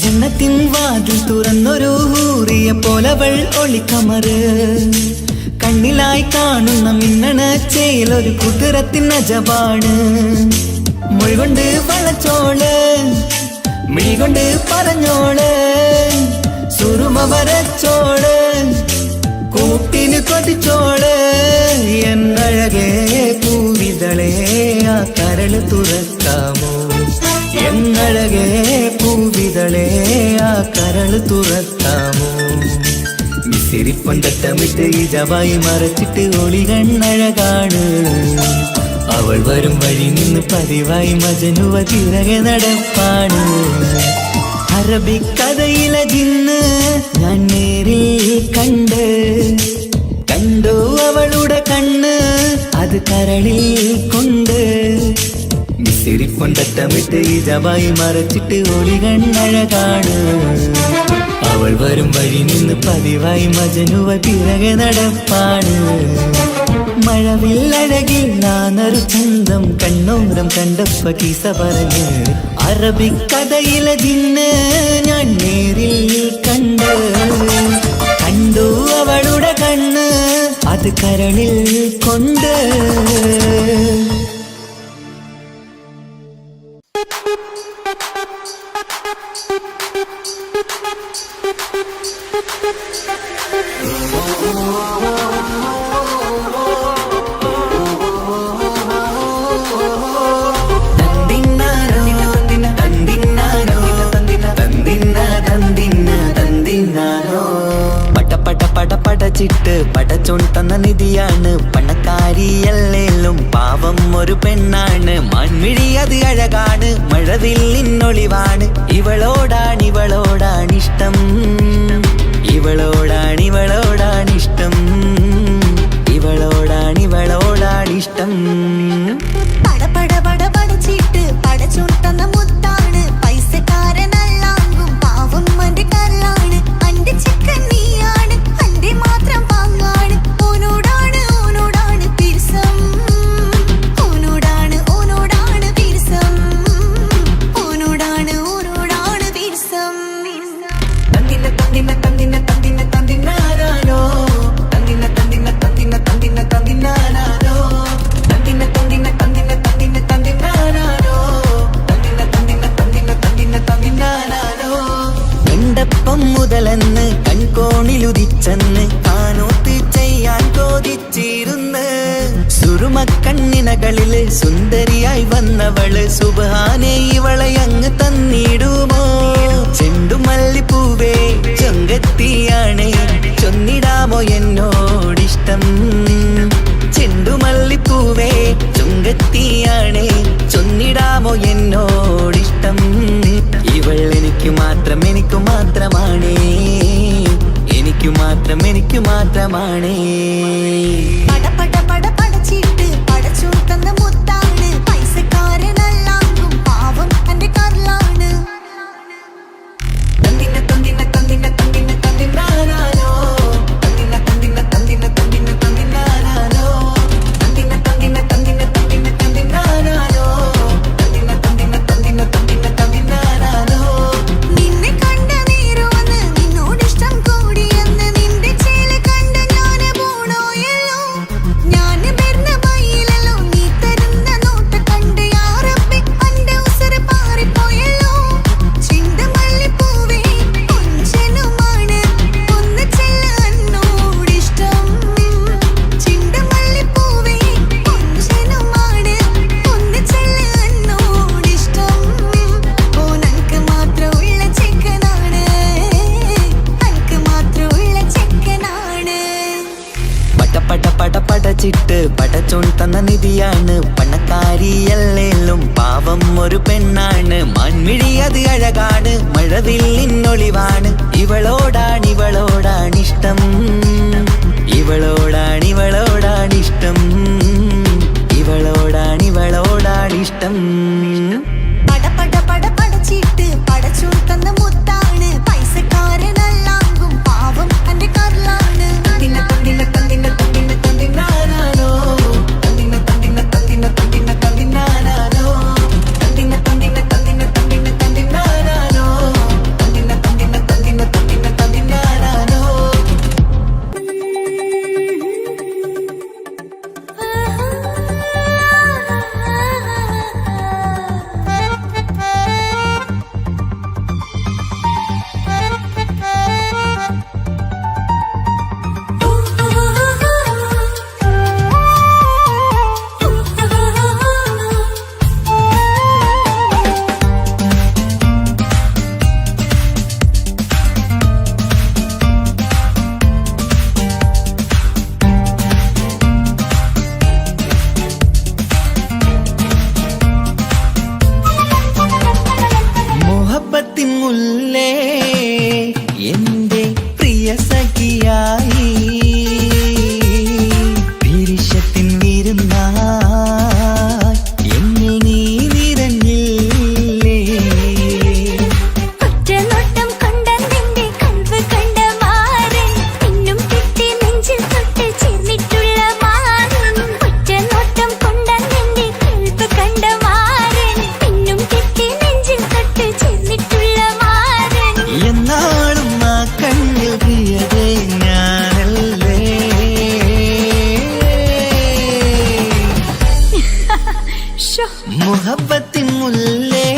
ജന്നത്തിൻ വാതിൽ തുറന്നൊരു ഹൂറിയ പോലവൾ ഒളിക്കമറ് കണ്ണിലായി കാണുന്ന മിന്നണ ചേലൊരു കുതിരത്തിൻ അജബാണ് മൊഴികൊണ്ട് വളച്ചോള് മിഴികൊണ്ട് പറഞ്ഞോള് സുറുമ വരച്ചോള് കൂട്ടിന് കൊതിച്ചോള് എന്നഴകേ പൂവിതളേ ആ കരള് തുറക്കാമോ എന്നഴകേ പൂവിതളേ ആ കരള് തുറക്കാമോ മിസിരിപ്പൊണ്ടട്ടമിട്ട് ഇജബായി മറച്ചിട്ട് ഒളി കണ്ണഴകാണ് അവൾ വരും വഴി നിന്ന് പതിവായി മജനുവ തിരകെ നടപ്പാണ് അറബിക്കഥയിലെ ജിന്ന് ഞാൻ നേരിൽ കണ്ടു അവളുടെ കണ്ണ് അത് കരളിൽ കൊണ്ട് മിസിരിപ്പൊണ്ടട്ടമിട്ട് ഇജബായി മറച്ചിട്ട് ഒളി കണ്ണഴകാണ് അവൾ വരും വഴി നിന്ന് പതിവായി മജനുവ തിരകെ നടപ്പാണ് മഴവില്ലഴകിൽ നാനൊരു ചന്തം കണ്ണോരം കണ്ടപ്പ കീസ പറഞ്ഞ് അറബിക്കഥയിലെ ജിന്ന് ഞാൻ നേരിൽ കണ്ടു അവളുടെ കണ്ണ് അത് കരളിൽ കൊണ്ട് പടച്ചിട്ട് പടച്ചോൺ നിധിയാണ് പണക്കാരിയല്ലേലും പാവം ഒരു പെണ്ണാണ് മൺമിഴി അത് അഴകാണ് മഴവില്ലിന്നൊളിവാണ് ഇവളോടാണിഷ്ടം ഇവളോടാണിഷ്ടം ഇവളോടാണിഷ്ടം പടച്ചിട്ട് പടച്ചോൺ തന്ന മുത്താണ് പൈസക്കാരനല്ലാങ്കും പാവം അന്റെ കല്ലാണ് അന്റെ ചിക്കൻ നീയാണ് അന്റെ മാത്രം പാങ്ങാണ് ഓനോടാണ് പിരിസം ഓനോടാണ് പിരിസം ഓനോടാണ് പിരിസം സുന്ദരിയായി വന്നവള് സുബ്ഹാനേ ഇവളെ അങ്ങ് തന്നിടുമോ ചെണ്ടുമല്ലിപ്പൂവേ ചൊങ്കത്തിയാണ് ചൊന്നിടാമോ എന്നോടിഷ്ടം ചെണ്ടുമല്ലിപ്പൂവേ ചുങ്കത്തിയാണ് ചൊന്നിടാമോ എന്നോടിഷ്ടം ഇവൾ എനിക്ക് മാത്രം എനിക്ക് മാത്രമാണേ എനിക്ക് മാത്രം എനിക്ക് മാത്രമാണേ പട പട പട പടച്ചിട്ട് പടച്ചു തന്ന മുത്താണ് പൈസക്കാരനല്ലാങ്കും പാവം എന്റെ കരളാണ് തന്തിന തന്തിന തന്തിന തന്തിന തന്തിനാനാനോ തന്തിന തന്തിന തന്തിന തന്തിന തന്തിനാനാനോ തന്തിന തന്തിന തന്തിന തന്തിന തന്തിനാനാനോ തന്തിന തന്തിന തന്തിന തന്തിന തന്തിനാനാനോ നിന്നെ കണ്ട നേരവന്ന് നിന്നോടിഷ്ടം കൂടിയെന്ന് നിന്റെ ചേല കണ്ട ഞാന് പോണോയല്ലോ ഞാന് വരുന്ന വഴിയിലല്ലോ നീ തരുന്ന നോട്ട കണ്ട് യാറപ്പി അന്റെ ഉസര പാറിപ്പോയല്ലോ ചിന്തമല്ലിപ്പൂവേ കൊഞ്ചനുമാണ് ഒന്ന് ചെല്ല എന്നോടിഷ്ടം ചിന്തമല്ലിപ്പൂവേ കൊഞ്ചനുമാണ് ഒന്ന് ചെല്ല എന്നോടിഷ്ടം ഓ നനക്ക് മാത്രമുള്ള ചെക്കനാണ് നനക്ക് മാത്രമുള്ള ചെക്കനാണ് പട പട പട പടച്ചിട്ട് പടച്ചോൺ തന്ന നിധിയാണ് പണക്കാരിയല്ലേലും പാവം ഒരു പെണ്ണാണ് മൺമിഴി അത് അഴകാണ് മഴവില്ലിന്നൊളിവാണ് ഇവളോടാണിഷ്ടം ഇവളോടാണിഷ്ടം ഇവളോടാണിഷ്ടം പട പട പട പടച്ചിട്ട് പടച്ചു തന്ന മുത്താണ് പൈസക്കാരനല്ലാങ്കും പാവം എന്റെ കരളാണ് തന്തിന തന്തിന തന്തിന തന്തിന തന്തിനാനാനോ തന്തിന തന്തിന തന്തിന തന്തിന തന്തിനാനാനോ തന്തിന തന്തിന തന്തിന തന്തിന തന്തിനാനാനോ തന്തിന തന്തിന തന്തിന തന്തിന തന്തിനാനാനോ മുഹബത്തിൻ മുല്ലേ എന്റെ പ്രിയ സഖിയായി പിരിശത്തിൻ വിരുന്നായി എന്നിൽ നീ നിറഞ്ഞില്ലേ ഒറ്റനോട്ടം കൊണ്ട നിന്റെ കൽവ് കണ്ട മാരൻ പിന്നും കിട്ടി നെഞ്ചിൽ തൊട്ട് ചേർന്നിട്ടുള്ള മാരൻ ഒറ്റനോട്ടം കൊണ്ട നിന്റെ കൽവ് കണ്ട മാരൻ പിന്നും കിട്ടി നെഞ്ചിൽ തൊട്ട് ചേർന്നിട്ടുള്ള മാരൻ എന്നാളും ആ കണ്ണിൽ പ്രിയതേ ഞാനല്ലേ മുഹബത്തിൻ മുല്ലേ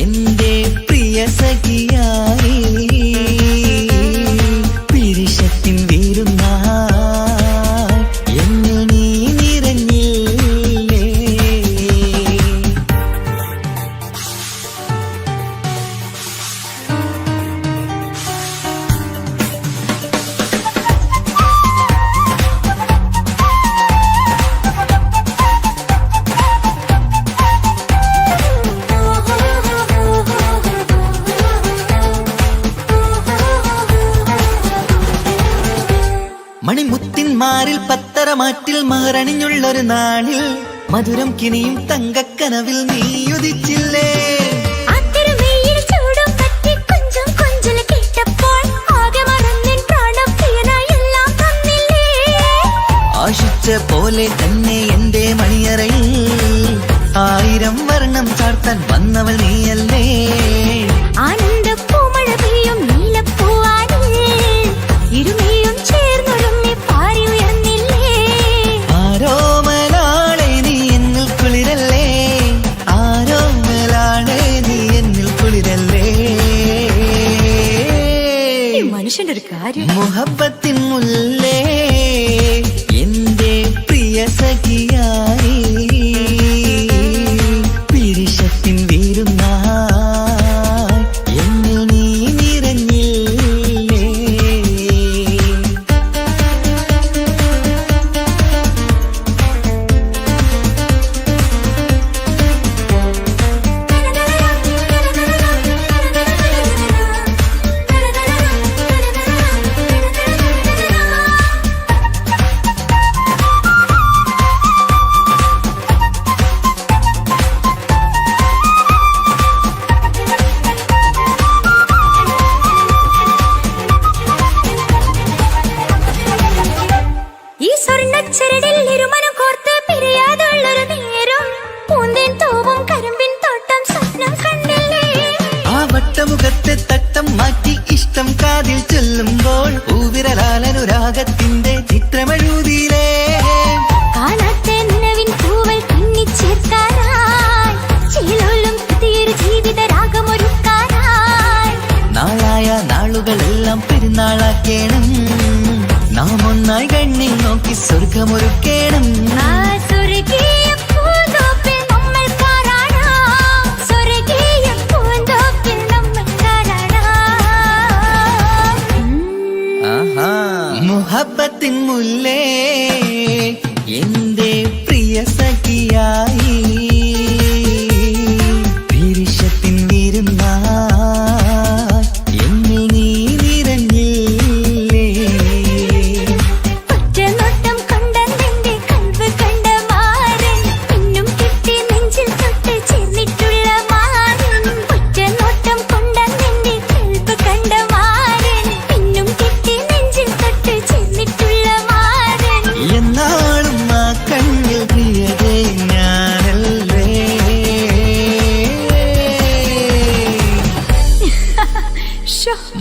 എന്റെ പ്രിയ സഖിയായി പിരിശത്തിൻ വിരുന്നായി എന്നിൽ നീ നിറഞ്ഞില്ലേ മണിമുത്തിന്മാരിൽ പത്തരമാറ്റിൽ മഹറണിഞ്ഞുള്ളൊരു നാളിൽ മധുരം കിനിയും തങ്കക്കനവിൽ നീയുദിച്ചില്ലേ അത്തരമേയിൽ ചൂടും പറ്റി കൊഞ്ചും കൊഞ്ചൽ കേട്ടപ്പോൾ ആകെ മറന്നിൻ പ്രാണപ്രിയനായി എല്ലാം തന്നില്ലേ ആശിച്ച പോലെ തന്നെ എന്റെ മണിയറയിൽ 1000 വർണ്ണം ചാർത്താൻ വന്നവൾ നീയല്ലേ ആനന്ദ പൂമഴ പെയ്യും നീലപ്പൂവാനിൽ ഇരുമേയും ചേർന്നൊരുമ്മി പാരി ഉയർന്നില്ലേ ആരോമലാളെ നീ എന്നിൽ കുളിരല്ലേ ആരോമലാളെ നീ എന്നിൽ കുളിരല്ലേ മനുഷ്യന്റെ ഒരു കാര്യം മുഹബത്തിൻ മുല്ലേ എന്റെ പ്രിയ സഖിയായി കളിക്കണം, നാം ഒന്നായി കണ്ണിൽ നോക്കി സ്വർഗമൊരുക്കേണം. സ്വർഗീയ പൂന്തോപ്പിൽ നമ്മൾ കാണാം, സ്വർഗീയ പൂന്തോപ്പിൽ നമ്മൾ കാണാം. മുഹബത്തിൻ മുല്ലേ എന്റെ പ്രിയ സഖിയായി, വിരിശത്തിൻ വിരുന്നായി എന്നിൽ നീ നിറഞ്ഞില്ലേ. ഒറ്റനോട്ടം കൊണ്ട നിന്റെ കൽവ് കണ്ട മാരൻ, പിന്നും കിട്ടി നെഞ്ചിൽ തൊട്ട് ചേർന്നിട്ടുള്ള മാരൻ. ഒറ്റനോട്ടം കൊണ്ട നിന്റെ കൽവ് കണ്ട മാരൻ, പിന്നും കിട്ടി നെഞ്ചിൽ തൊട്ട് ചേർന്നിട്ടുള്ള മാരൻ. എന്നാളും ആ കണ്ണിൽ പ്രിയതേ ഞാനല്ലേ.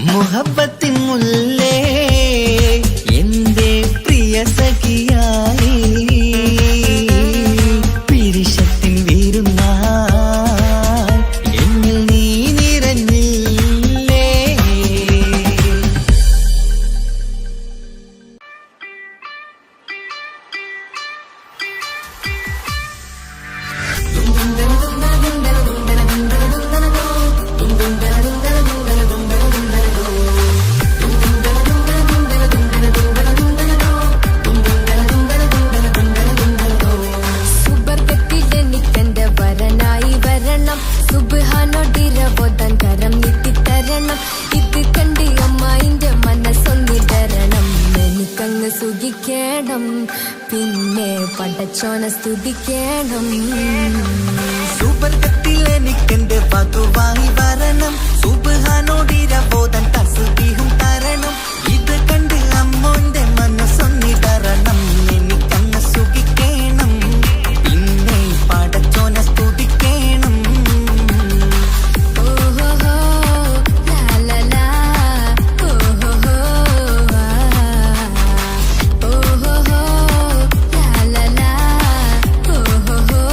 മുഹബത്തിൻ മുല്ലേ എന്റെ പ്രിയ സഖിയായി, പിരിശത്തിൻ വിരുന്നായി എന്നിൽ നീ നിറഞ്ഞില്ലേ. സുബർഗത്തിലെനിക്കെന്റെ വരനായി വരണം, സുബ്ഹാനോടിരവോദൻ കരം നീട്ടിത്തരണം. ഇത് കണ്ട് അമ്മായിന്റെ മനസ്സൊന്നിടരണം, എനിക്കങ്ങ് സുഖിക്കണം, പിന്നെ പടച്ചോനെ സ്തുതിക്കണം. സുബർഗത്തിൽ എനിക്കെന്റെ വധുവായി വരണം, സുബ്ഹാനോടിരവോദൻ തസ്ബീഹും തരണം. ഇത് കണ്ട് അമ്മോന്റെ മനസ്സൊന്നിടരണം, എനിക്കങ്ങ് സുഖിക്കണം, പിന്നെ പടച്ചോനെ സ്തുതിക്കണം. ഓഹോഹോ ലാലലാ, ഓഹോഹോ ഓഹോഹോ ലാലലാ, ഓഹോഹോ.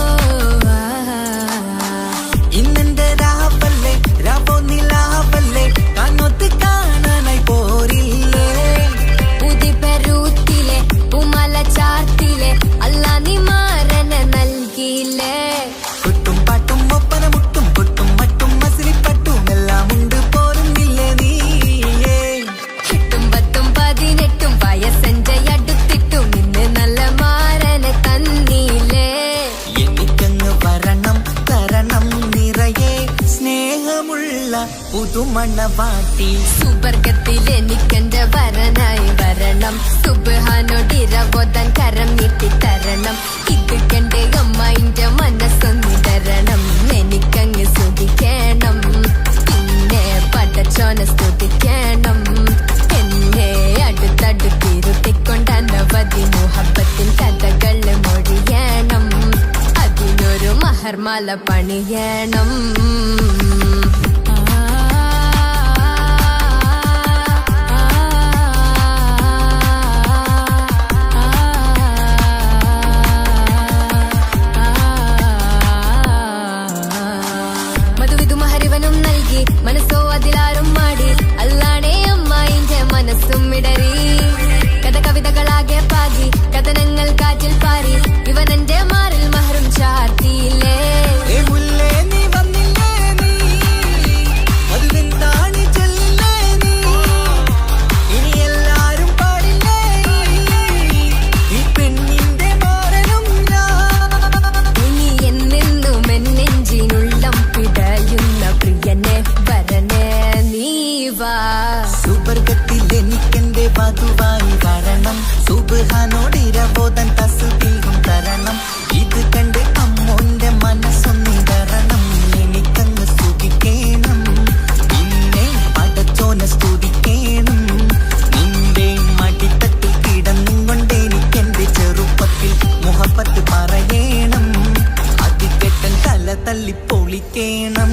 ഇന്നെന്റെ രാവല്ലേ രാവോ നിലാവല്ലേ, കണ്ണൊത്ത് കാണാനായി പോരില്ലേ. പുതിപെരൂത്തിലെ ഉമല ചാർത്തിലെ അല്ലാ നീ മാരനെ നൽകിയില്ലേ. കുട്ടും പാട്ടും ഒപ്പന മുട്ടും പൊട്ടും മട്ടും മസിലിപ്പട്ടും എല്ലാം ഉണ്ട് പോരുന്നില്ലേ നീയേ. 8ഉം 10ഉം 18ഉം വയസ്സെന്റെ അടുത്തിട്ടും നിന്നെ നല്ല മാരനെ തന്നീലേ. എനിക്കങ്ങ് വരണം തരണം നിറയെ സ്നേഹമുള്ള പുതുമണവാട്ടി. സുബർഗത്തിൽ എനിക്കെന്റെ വരനായി വരണം, സുബ്ഹാനോടിരവോദൻ കരം നീട്ടിത്തരണം. ഇത് കണ്ട് അമ്മായിന്റെ മനസ്സൊന്നിടരണം, എനിക്കങ്ങ് സുഖിക്കണം, പിന്നെ പടച്ചോനെ സ്തുതിക്കണം. എന്നെ അടുത്തടുത്തിരുത്തിക്കൊണ്ട് അനവധി മുഹബത്തിൻ കഥകൾ മൊഴിയണം, അതിനൊരു മഹർമാല പണിയണം. മധുവിധു മഹരിവനും നൽകി മനസ്സോ അതിലാരും മാടി, അല്ലാണേ അമ്മായിന്റെ മനസ്സും ഇടറി. കഥ കവിതകളാകെ പാകി കഥനങ്ങൾ കാറ്റിൽ പാറി, ഇവനെന്റെ മാറിൽ മഹറും ചാർത്തിയില്ലേ. ഏ മുല്ലേ നീ വന്നില്ലേ നീ, മധുവെന്താണി ചൊല്ലില്ലേ നീ, ഇനി എല്ലാരും പാടില്ലേ ഈ പെണ്ണിന്റെ മാറനും ഞാൻ. ഇനി എന്നെന്നും എന്നെഞ്ചിനുള്ളം പിടയുന്ന പ്രിയനെ വരനെ നീ വാ. സുബർഗത്തിൽ എനിക്കെന്റെ വധുവായി വരണം, സുബ്ഹാനോടിരവോദൻ തസ്ബീഹും തരണം. ഇത് കണ്ട് അമ്മോന്റെ മനസ്സൊന്നിടരണം, എനിക്കങ്ങ് സുഖിക്കണം, പിന്നെ പടച്ചോനെ സ്തുതിക്കണം. നിന്റെ മടിത്തട്ടിൽ കിടന്നും കൊണ്ട് എനിക്കെന്റെ ചെറുപ്പത്തിൽ മുഹബത്ത് പറയണം, അതിക്കെട്ടൻ തല തല്ലി പൊളിക്കണം.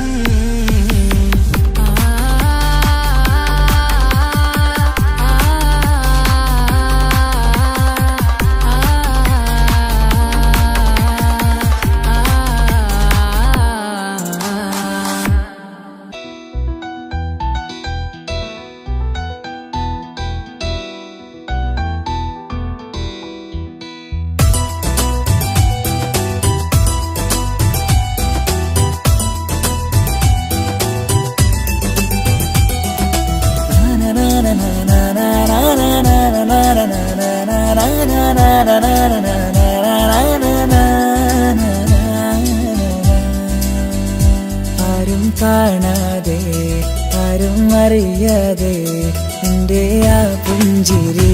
ആരും കാണാതെ ആരും അറിയാതെ നിന്റെ ആ പുഞ്ചിരി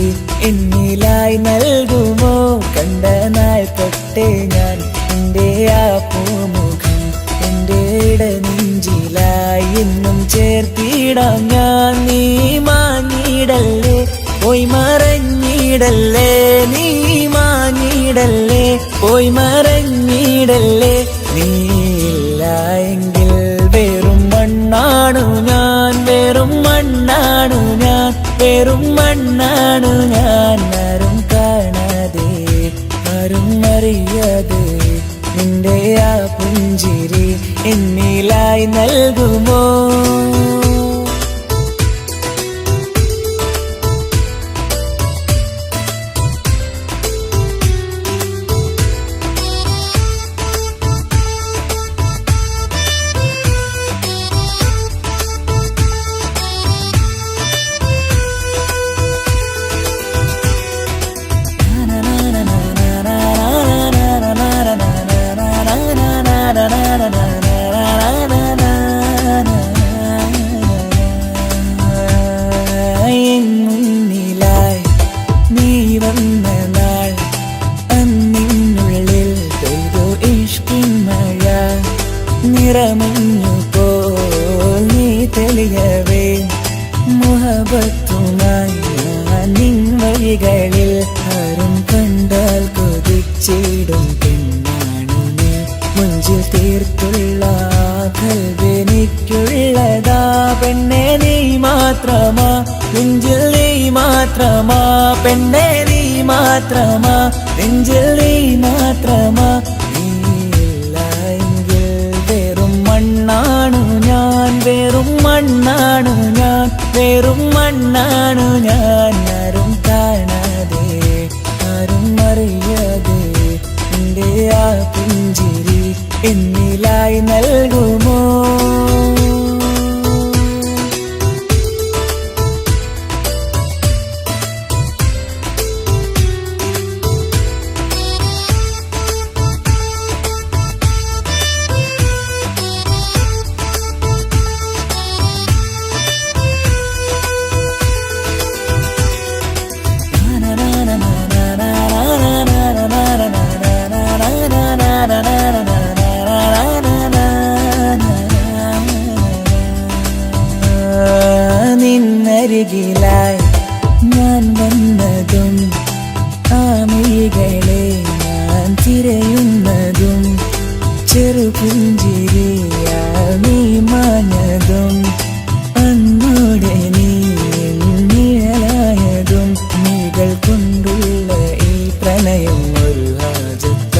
എന്നിലായി നൽകുമോ കണ്ട നാൾ തൊട്ടേ ഞാൻ നിന്റെ ആ പൂമുഖം എന്റെ ഇടനെഞ്ചിലായി എന്നും ചേർത്തിടാം ഞാൻ നീ മാഞ്ഞിടല്ലേ പോയി മറഞ്ഞിടല്ലേ നീ മാഞ്ഞിടല്ലേ പോയി മറഞ്ഞിടല്ലേ നീ ഇല്ല എങ്കിൽ വെറും മണ്ണാണു ഞാൻ വെറും മണ്ണാണു ഞാൻ വെറും മണ്ണാണു ഞാൻ ആരും കാണാതെ ആരും അറിയാതെ നിന്റെ ആ പുഞ്ചിരി എന്നിലായി നൽകുമോ മുന്നിലായി നീ വന്ന നാൾ അന്നിനുള്ളിൽ പെയ്തു ഇഷ്കിൻ മഴ നിറമഞ്ഞു പോൽ നീ തെളിയവേ മുഹബത്തുമായി ഞാൻ നിൻ വഴികളിൽ ആരും കണ്ടാൽ കൊതിച്ചിടും പെണ്ണാണു നീ മുഞ്ചിൽ തീർത്തുള്ള കൽവെനിക്കുള്ളതാ പെണ്ണെ നീ മാത്രമാ നെഞ്ചിൽ നീ മാത്രമാ പെണ്ണെ നീ മാത്രമാ നെഞ്ചിൽ നീ മാത്രമാ നീയില്ല എങ്കിൽ വെറും മണ്ണാണു ഞാൻ വെറും മണ്ണാണു ഞാൻ വെറും മണ്ണാണു ഞാൻ ആരും കാണാതെ ആരും അറിയാതെ നിന്റെ ആ പുഞ്ചിരി എന്നിലായി നൽകുമോ നിന്നരികിലായി ഞാൻ വന്നതും ആ മിഴികളെ ഞാൻ തിരയുന്നതും ചെറുപുഞ്ചിരിയാ നീ മാഞ്ഞതും അന്നോടെ നീ നിഴലായതും നീകൾ കൊണ്ടുള്ള ഈ പ്രണയം ഒരു ഹാജത്ത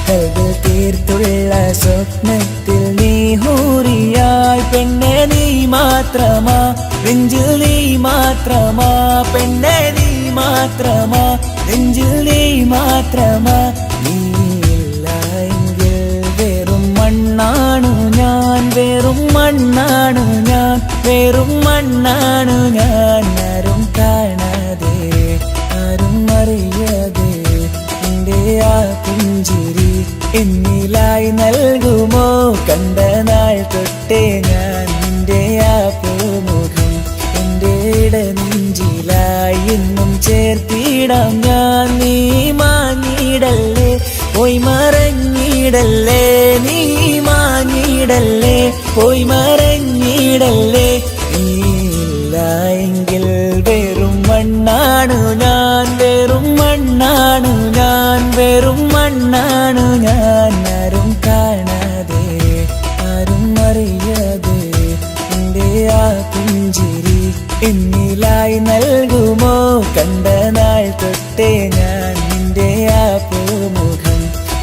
കൽവിൽ തീർത്തുള്ള സ്വപ്നത്തിൽ നീ ഹൂറിയായി പെണ്ണെ നീ മാത്രമാ നെഞ്ചിൽ നീ മാത്രമാ പെണ്ണെ നീ മാത്രമാ നെഞ്ചിൽ നീ മാത്രമാ നീയില്ല എങ്കിൽ വെറും മണ്ണാണു ഞാൻ വെറും മണ്ണാണു ഞാൻ വെറും മണ്ണാണു ഞാൻ ആരും കാണാതെ ആരും അറിയാതെ നിന്റെ ആ പുഞ്ചിരി എന്നിലായി നൽകുമോ കണ്ട നാൾ തൊട്ടേ ഞാൻ നിന്റെ ആ പൂമുഖം എന്റെ ഇടനെഞ്ചിലായി എന്നും ചേർത്തിടാം ഞാൻ നീ മാഞ്ഞിടല്ലേ പോയി മറഞ്ഞിടല്ലേ നീ മാഞ്ഞിടല്ലേ പോയി മറഞ്ഞിടല്ലേ നീയില്ല എങ്കിൽ വെറും മണ്ണാണു ഞാൻ വെറും മണ്ണാണു ഞാൻ വെറും മണ്ണാണു ഞാൻ ആരും കാണാതെ ആരും അറിയാതെ നിന്റെ ആ പുഞ്ചിരി എന്നിലായി നൽകുമോ കണ്ട നാൾ തൊട്ടേ ഞാൻ നിന്റെ ആ പൂമുഖം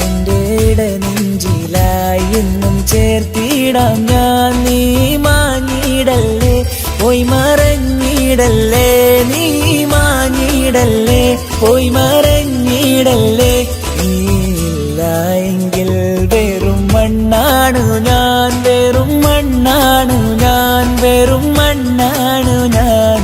എന്റെ ഇടനെഞ്ചിലായി എന്നും ചേർത്തിടാം ഞാൻ നീ മാഞ്ഞിടല്ലേ പോയി മറഞ്ഞിടല്ലേ നീ മാഞ്ഞിടല്ലേ പോയി മറഞ്ഞിടല്ലേ നീയില്ല എങ്കിൽ വെറും മണ്ണാണു ഞാൻ വെറും മണ്ണാണു ഞാൻ വെറും മണ്ണാണു ഞാൻ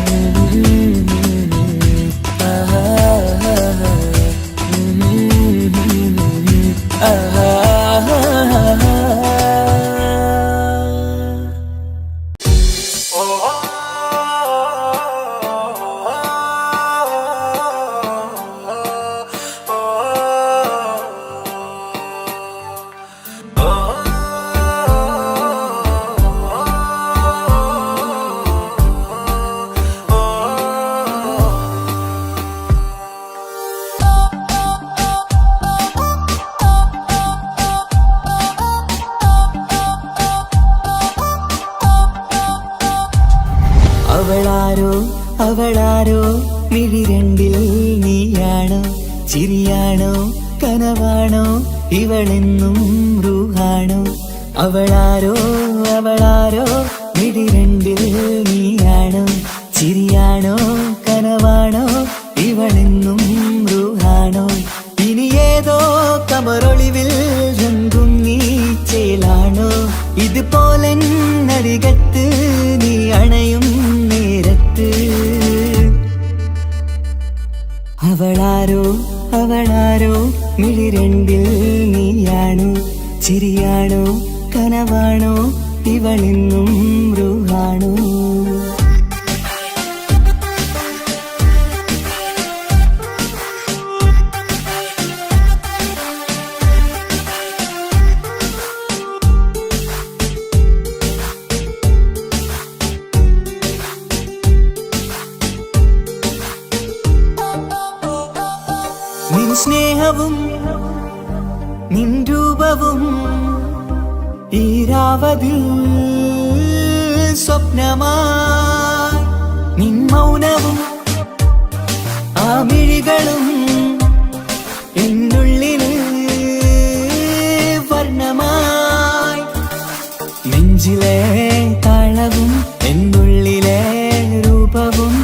അവളാരോ മിഴിരണ്ടിൽ നീയാണോ ചിരിയാണോ കനവാണോ ഇവളെന്നും റൂഹാണോ അവളാരോ അവളാരോ മിഴിരണ്ടിൽ നീയാണോ ചിരിയാണോ കനവാണോ ഇവളെന്നും റൂഹാണോ ഇനി ഏതോ കമറൊളിവിൽ രംഗും നീ ചേലാണോ ഇതുപോലെ നരികത്ത് നീ അണയും നേരത്ത് അവളാരോ അവളാരോ മിഴിരണ്ടിൽ നീയാണോ ചിരിയാണോ കനവാണോ ഇവളെന്നും റൂഹാണോ നിൻ സ്നേഹവും നിൻ രൂപവും ഈരാവതിൽ സ്വപ്നമായി നിൻ മൗനവും ആ മിഴികളും എന്നുള്ളിൽ വർണ്ണമായി നെഞ്ചിലെ താളവും എന്നുള്ളിലെ രൂപവും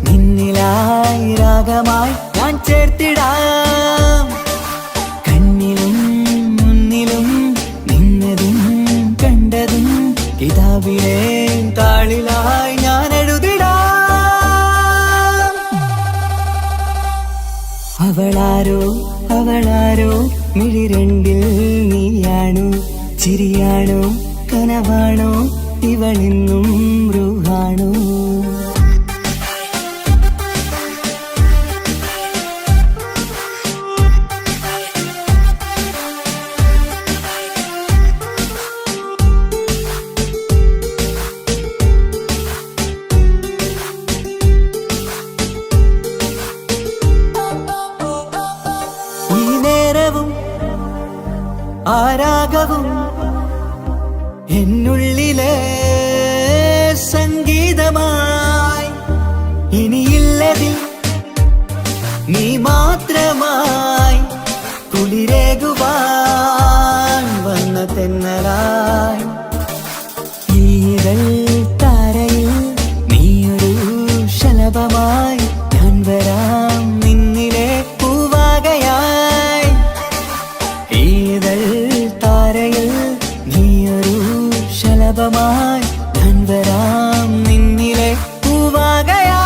നിന്നിലായി രാഗമായി ഞാൻ ചേർത്തിടാം കണ്ണിലും മുന്നിലും നിന്നതും കണ്ടതും കിതാബിലെ താളിലായി ഞാൻ എഴുതിടാം അവളാരോ അവളാരോ മിഴിരണ്ടിൽ നീയാണോ ചിരിയാണോ കനവാണോ ഇവളെന്നും റൂഹാണോ ആരാഗവും എന്നുള്ളിലെ സംഗീതമായി ഇനിയില്ലതിൽ നീ മാത്രമായി കുളിരേകുവാൻ വന്ന തെന്നലായി ഈതൾ താരയിൽ നീയൊരു ശലഭമായി ഞാൻ വരാം നിന്നിലെ പൂവാകയായി ഈതൾ താരയിൽ നീയൊരു ശലഭമായി ഞാൻ വരാം നിന്നിലെ പൂവാകയായി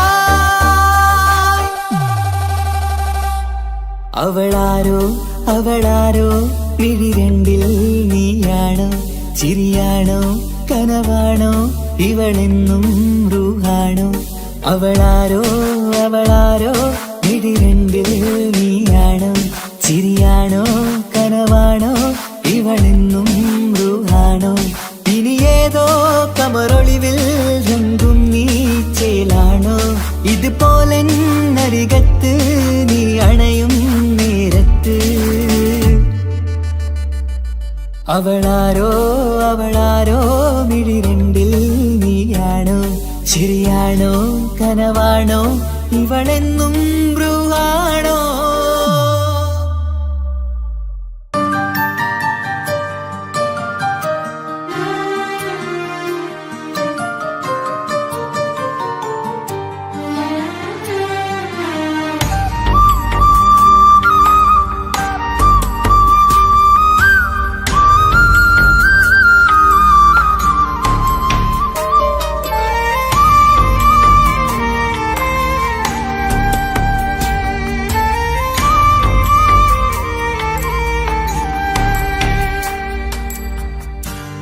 അവളാരോ അവളാരോ മിഴിരണ്ടിൽ നീയാണോ ചിരിയാണോ കനവാണോ ഇവളെന്നും റൂഹാണോ അവളാരോ അവളാരോ മിഴിരണ്ടിൽ നീയാണോ ചിരിയാണോ കനവാണോ ഇവളെന്നും റൂഹാണോ ഇനി ഏതോ കമറൊളിവിൽ രംഗും നീ ചേലാണോ ഇതുപോലെ നരികത്ത് നീ അണയും നേരത്ത് അവളാരോ അവളാരോ മിഴിരണ്ടിൽ നീയാണോ ശരിയാണോ കനവാണോ ഇവളെന്നും ബ്രൂഹാണോ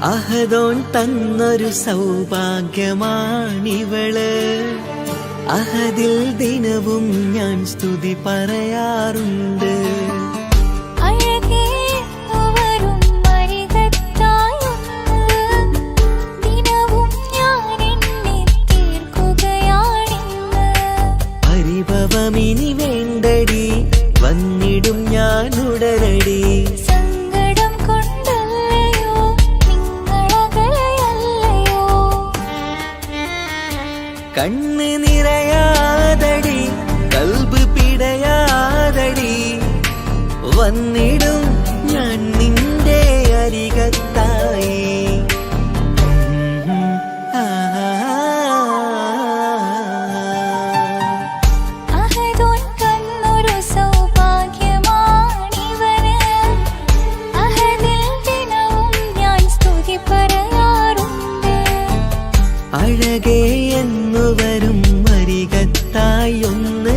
അഹദോൻ തന്നൊരു സൗഭാഗ്യമാണിവള് അഹദിൽ ദിനവും ഞാൻ സ്തുതി പറയാറുണ്ട് പരിഭവമിനി വേണ്ടടി വന്നിടും ഞാൻ ഉടനടി കണ്ണ് നിറയാ അഴകേ എന്നു വരും വരികത്തായി ഒന്ന്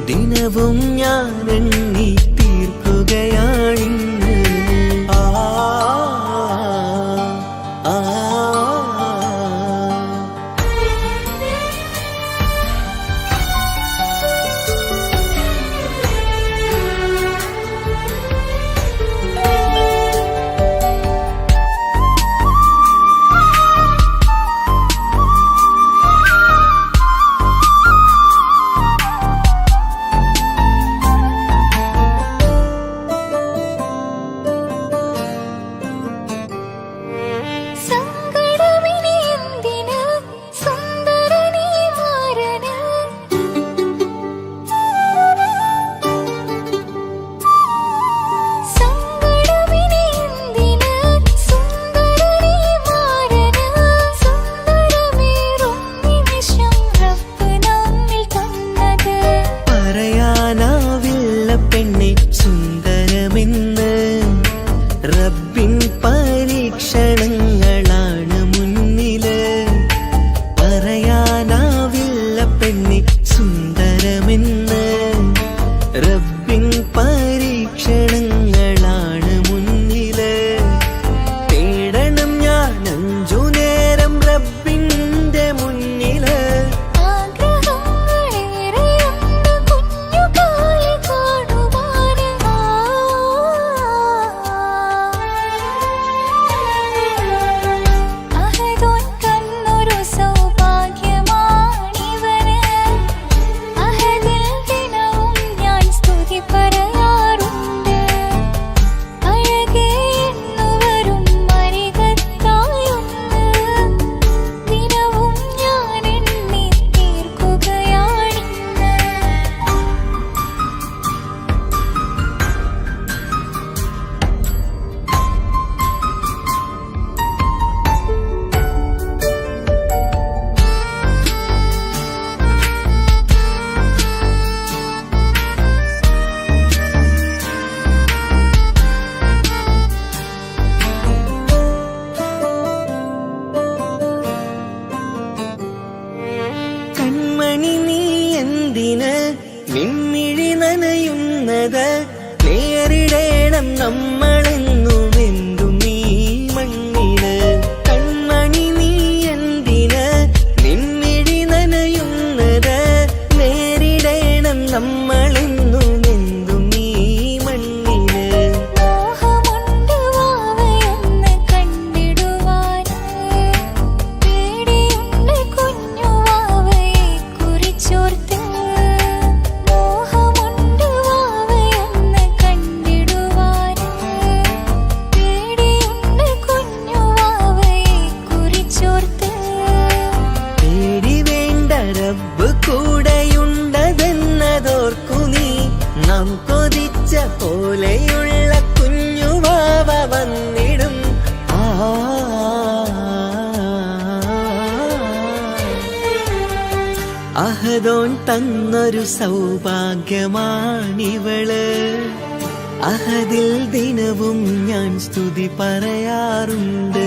ദിനവും ഞാൻ എണ്ണി തീർക്കുകയാണിന്ന്. ആ ആ സങ്കടമിനി എന്തിന് സുന്ദരനീ മാരന് സങ്കടമിനി എന്തിന് സുന്ദരനീ മാരന് സുന്ദരമേറും നിമിഷം റബ്ബ് നമ്മിൽ തന്നത് പറയാനാവില്ല പെണ്ണെ സുന്ദരമെന്ന് റബ്ബിൻ പരീക്ഷണങ്ങളാണ് മുന്നില്. പറയാനാവില്ല പെണ്ണെ സുന്ദരമെന്ന് റബ്ബിൻ പരീക്ഷണങ്ങളാണ് മുന്നില്. തേടണം ഞാൻ 5 നേരം റബ്ബിന്റെ മുന്നില്. ആഗ്രഹങ്ങളേറെയുണ്ട് കുഞ്ഞുകാലി കാണുവാന്. അഹദോൻ തന്നൊരു സൗഭാഗ്യമാണിവന്. അഹദിൽ ദിനവും ഞാൻ സ്തുതി പറയാറുണ്ട്. അഴകേ എന്നു വരും അരികത്തായൊന്ന് ദിനവും ഞാൻ എണ്ണി തീർക്കുകയാണിന്ന്. കൺമണി നീ എന്തിന് നിൻമിഴി നനയുന്നത്? നേരിടേണം നമ്മളെന്നും എന്തും നീ മണ്ണില്. കൺമണി നീ എന്തിന് നിൻമിഴി നനയുന്നത്? നേരിടേണം നമ്മളെന്നും എന്തും നീ മണ്ണില്. മോഹമുണ്ട് വാവയൊന്ന് കണ്ടിടുവാന്. പേടിയുണ്ട് കുഞ്ഞു വാവയെ കുറിച്ചോർത്ത്. മോഹമുണ്ട് വാവയൊന്ന് കണ്ടിടുവാന്. പേടിയുണ്ട് കുഞ്ഞു വാവയെ കുറിച്ചോർത്ത്. പേടി വേണ്ട റബ്ബ് കൂടെയുണ്ടതെന്നതോർക്കു നീ. നാം കൊതിച്ച പോലെയുള്ള കുഞ്ഞുവാവ വന്നിടും. ആ അഹദോൻ തന്നൊരു സൗഭാഗ്യമാണിവള്. അഹദിൽ ദിനവും ഞാൻ സ്തുതി പറയാറുണ്ട്.